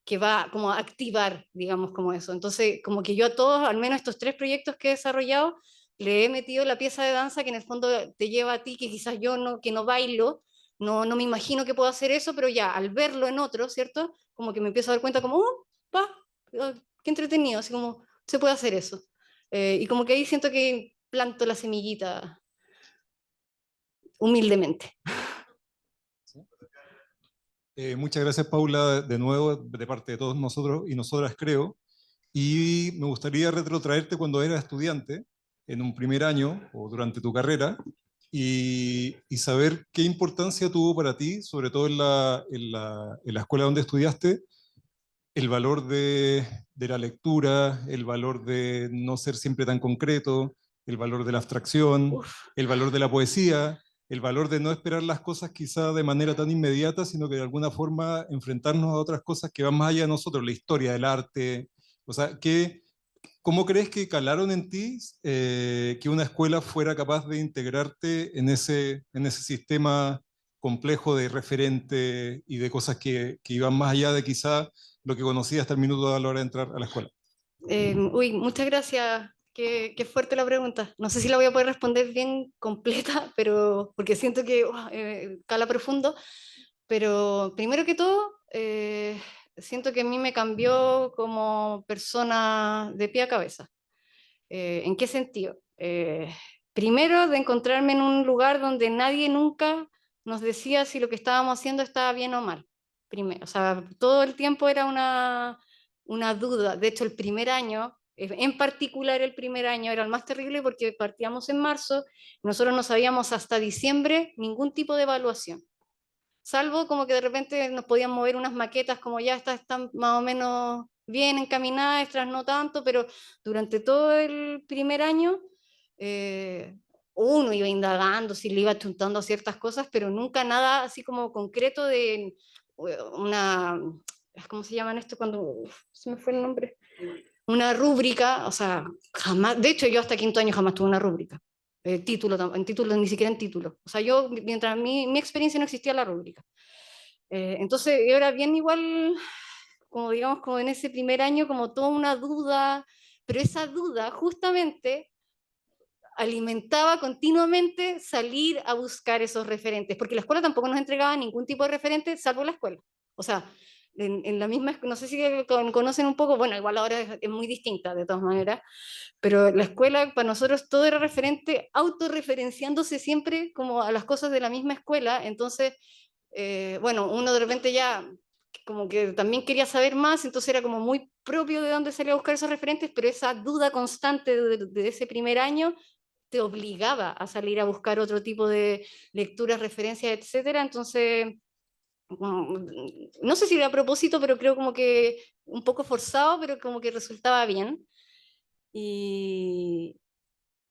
que va como a activar, digamos, como eso. Entonces, como que yo a todos, al menos estos 3 proyectos que he desarrollado, le he metido la pieza de danza que en el fondo te lleva a ti, que quizás yo que no bailo, no me imagino que puedo hacer eso, pero ya al verlo en otros, ¿cierto? Como que me empiezo a dar cuenta como, qué entretenido, así como se puede hacer eso. Y como que ahí siento que planto la semillita humildemente. Muchas gracias, Paula, de nuevo, de parte de todos nosotros y nosotras, creo. Y me gustaría retrotraerte cuando eras estudiante, en un primer año o durante tu carrera, y saber qué importancia tuvo para ti, sobre todo en la escuela donde estudiaste, el valor de la lectura, el valor de no ser siempre tan concreto, el valor de la abstracción, el valor de la poesía, el valor de no esperar las cosas quizá de manera tan inmediata, sino que de alguna forma enfrentarnos a otras cosas que van más allá de nosotros, la historia del arte. O sea, ¿cómo crees que calaron en ti que una escuela fuera capaz de integrarte en ese sistema complejo de referente y de cosas que iban más allá de quizá lo que conocía hasta el minuto a la hora de entrar a la escuela? Muchas gracias. Qué fuerte la pregunta. No sé si la voy a poder responder bien completa, pero porque siento que cala profundo. Pero primero que todo, siento que a mí me cambió como persona de pie a cabeza. ¿En qué sentido? Primero, de encontrarme en un lugar donde nadie nunca nos decía si lo que estábamos haciendo estaba bien o mal. O sea, todo el tiempo era una duda. De hecho, el primer año, en particular el primer año, era el más terrible porque partíamos en marzo, nosotros no sabíamos hasta diciembre ningún tipo de evaluación. Salvo como que de repente nos podían mover unas maquetas como ya están más o menos bien encaminadas, otras no tanto, pero durante todo el primer año uno iba indagando, si le iba chuntando a ciertas cosas, pero nunca nada así como concreto de una, ¿cómo se llaman esto? Cuando, se me fue el nombre, una rúbrica, o sea, jamás, de hecho yo hasta quinto año jamás tuve una rúbrica. Título, ni siquiera en título. O sea, yo, mientras mi experiencia no existía la rúbrica. Entonces, yo era bien igual, como digamos, como en ese primer año, como toda una duda, pero esa duda justamente alimentaba continuamente salir a buscar esos referentes, porque la escuela tampoco nos entregaba ningún tipo de referente, salvo la escuela. O sea, en la misma, no sé si conocen un poco, bueno, igual ahora es muy distinta de todas maneras, pero la escuela para nosotros todo era referente, autorreferenciándose siempre como a las cosas de la misma escuela, entonces, bueno, uno de repente ya como que también quería saber más, entonces era como muy propio de dónde salía a buscar esos referentes, pero esa duda constante de ese primer año te obligaba a salir a buscar otro tipo de lecturas, referencias, etcétera, entonces no sé si era a propósito, pero creo como que un poco forzado, pero como que resultaba bien. Y,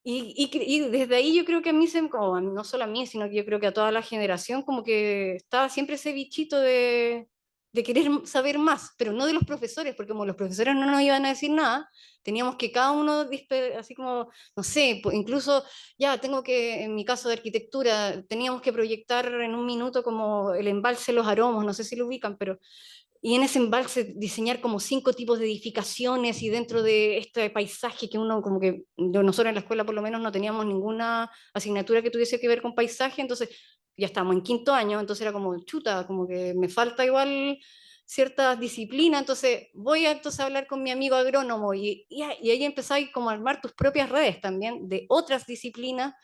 y desde ahí yo creo que a mí, como, no solo a mí, sino que yo creo que a toda la generación, como que estaba siempre ese bichito de querer saber más, pero no de los profesores, porque como los profesores no nos iban a decir nada, teníamos que cada uno, así como, no sé, incluso ya tengo que, en mi caso de arquitectura, teníamos que proyectar en un minuto como el embalse Los Aromos, no sé si lo ubican, pero y en ese embalse diseñar como 5 tipos de edificaciones y dentro de este paisaje que uno como que, nosotros en la escuela por lo menos no teníamos ninguna asignatura que tuviese que ver con paisaje, entonces ya estábamos en quinto año, entonces era como chuta, como que me falta igual cierta disciplina, entonces voy a entonces hablar con mi amigo agrónomo y ahí empezás como a armar tus propias redes también de otras disciplinas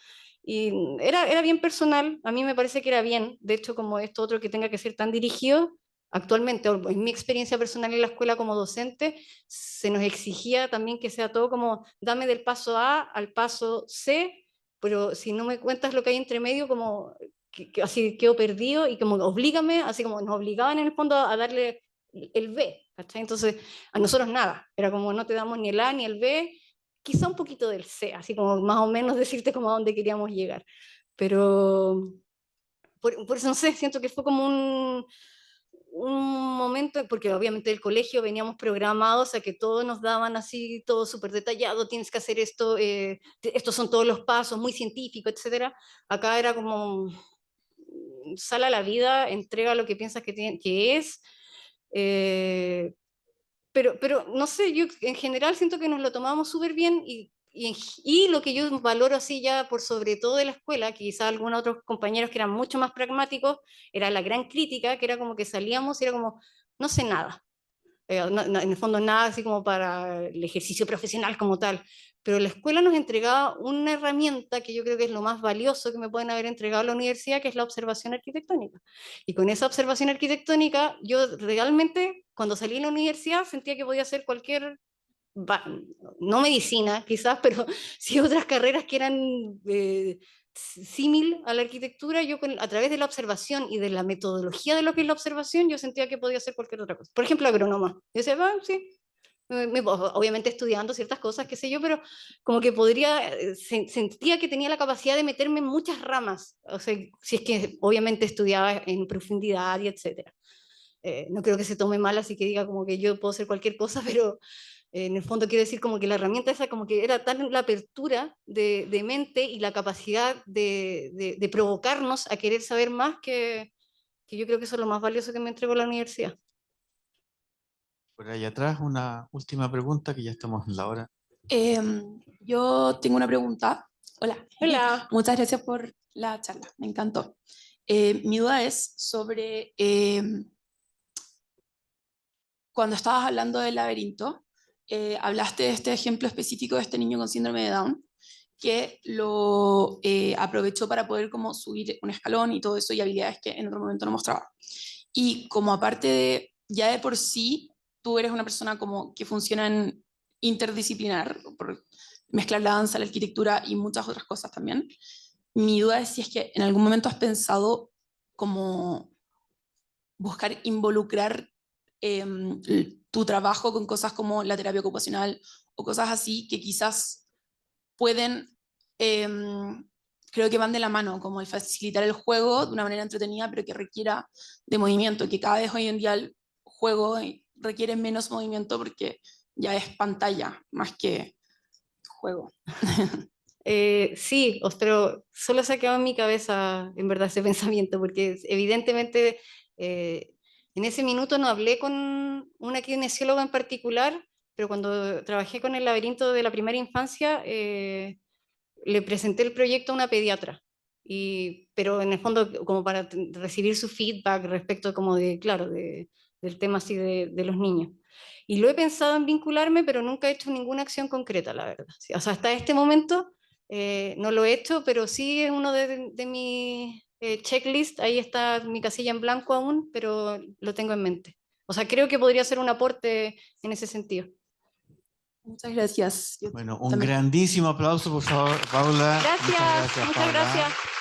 y era bien personal, a mí me parece que era bien, de hecho como esto otro que tenga que ser tan dirigido, actualmente, en mi experiencia personal en la escuela como docente, se nos exigía también que sea todo como, dame del paso A al paso C, pero si no me cuentas lo que hay entre medio, como que así quedo perdido y como oblígame, así como nos obligaban en el fondo a darle el B, ¿cachai? Entonces, a nosotros nada, era como no te damos ni el A ni el B, quizá un poquito del C, así como más o menos decirte como a dónde queríamos llegar, pero por eso no sé, siento que fue como un momento, porque obviamente del colegio veníamos programados a que todos nos daban así, todo súper detallado, tienes que hacer esto, estos son todos los pasos, muy científico, etcétera. Acá era como, sal a la vida, entrega lo que piensas que es, eh, pero no sé, yo en general siento que nos lo tomamos súper bien y lo que yo valoro así ya por sobre todo de la escuela, que quizás algunos otros compañeros que eran mucho más pragmáticos, era la gran crítica, que era como que salíamos y era como, no sé nada. En el fondo nada así como para el ejercicio profesional como tal, pero la escuela nos entregaba una herramienta que yo creo que es lo más valioso que me pueden haber entregado a la universidad, que es la observación arquitectónica. Y con esa observación arquitectónica, yo realmente cuando salí de la universidad sentía que podía hacer cualquier, no medicina quizás, pero sí otras carreras que eran símil a la arquitectura, yo a través de la observación y de la metodología de lo que es la observación, yo sentía que podía hacer cualquier otra cosa. Por ejemplo, agrónoma. Yo decía, sí, obviamente estudiando ciertas cosas, qué sé yo, pero como que podría, sentía que tenía la capacidad de meterme en muchas ramas, o sea, si es que obviamente estudiaba en profundidad y etcétera. No creo que se tome mal, así que diga como que yo puedo hacer cualquier cosa, pero en el fondo quiero decir como que la herramienta esa como que era tan la apertura de mente y la capacidad de provocarnos a querer saber más que yo creo que eso es lo más valioso que me entregó la universidad. Por ahí atrás, una última pregunta, que ya estamos en la hora. Yo tengo una pregunta. Hola. Hola. Muchas gracias por la charla, me encantó. Mi duda es sobre cuando estabas hablando del laberinto, hablaste de este ejemplo específico de este niño con síndrome de Down, que lo aprovechó para poder como subir un escalón y todo eso y habilidades que en otro momento no mostraba. Y como aparte de, ya de por sí, tú eres una persona como que funciona en interdisciplinar, por mezclar la danza, la arquitectura y muchas otras cosas también. Mi duda es si es que en algún momento has pensado como buscar involucrar tu trabajo con cosas como la terapia ocupacional o cosas así que quizás pueden, creo que van de la mano, como el facilitar el juego de una manera entretenida, pero que requiera de movimiento, que cada vez hoy en día el juego requiere menos movimiento porque ya es pantalla más que juego. Sí, pero solo se ha quedado en mi cabeza, en verdad, ese pensamiento, porque evidentemente en ese minuto no hablé con una kinesióloga en particular, pero cuando trabajé con el laberinto de la primera infancia, le presenté el proyecto a una pediatra, pero en el fondo como para recibir su feedback respecto como de, claro, del tema así de los niños. Y lo he pensado en vincularme, pero nunca he hecho ninguna acción concreta, la verdad. O sea, hasta este momento no lo he hecho, pero sí es uno de mis checklist, ahí está mi casilla en blanco aún, pero lo tengo en mente. O sea, creo que podría ser un aporte en ese sentido. Muchas gracias. Yo Bueno, un también. grandísimo aplauso, por favor, Paula. Gracias, muchas Paula. gracias.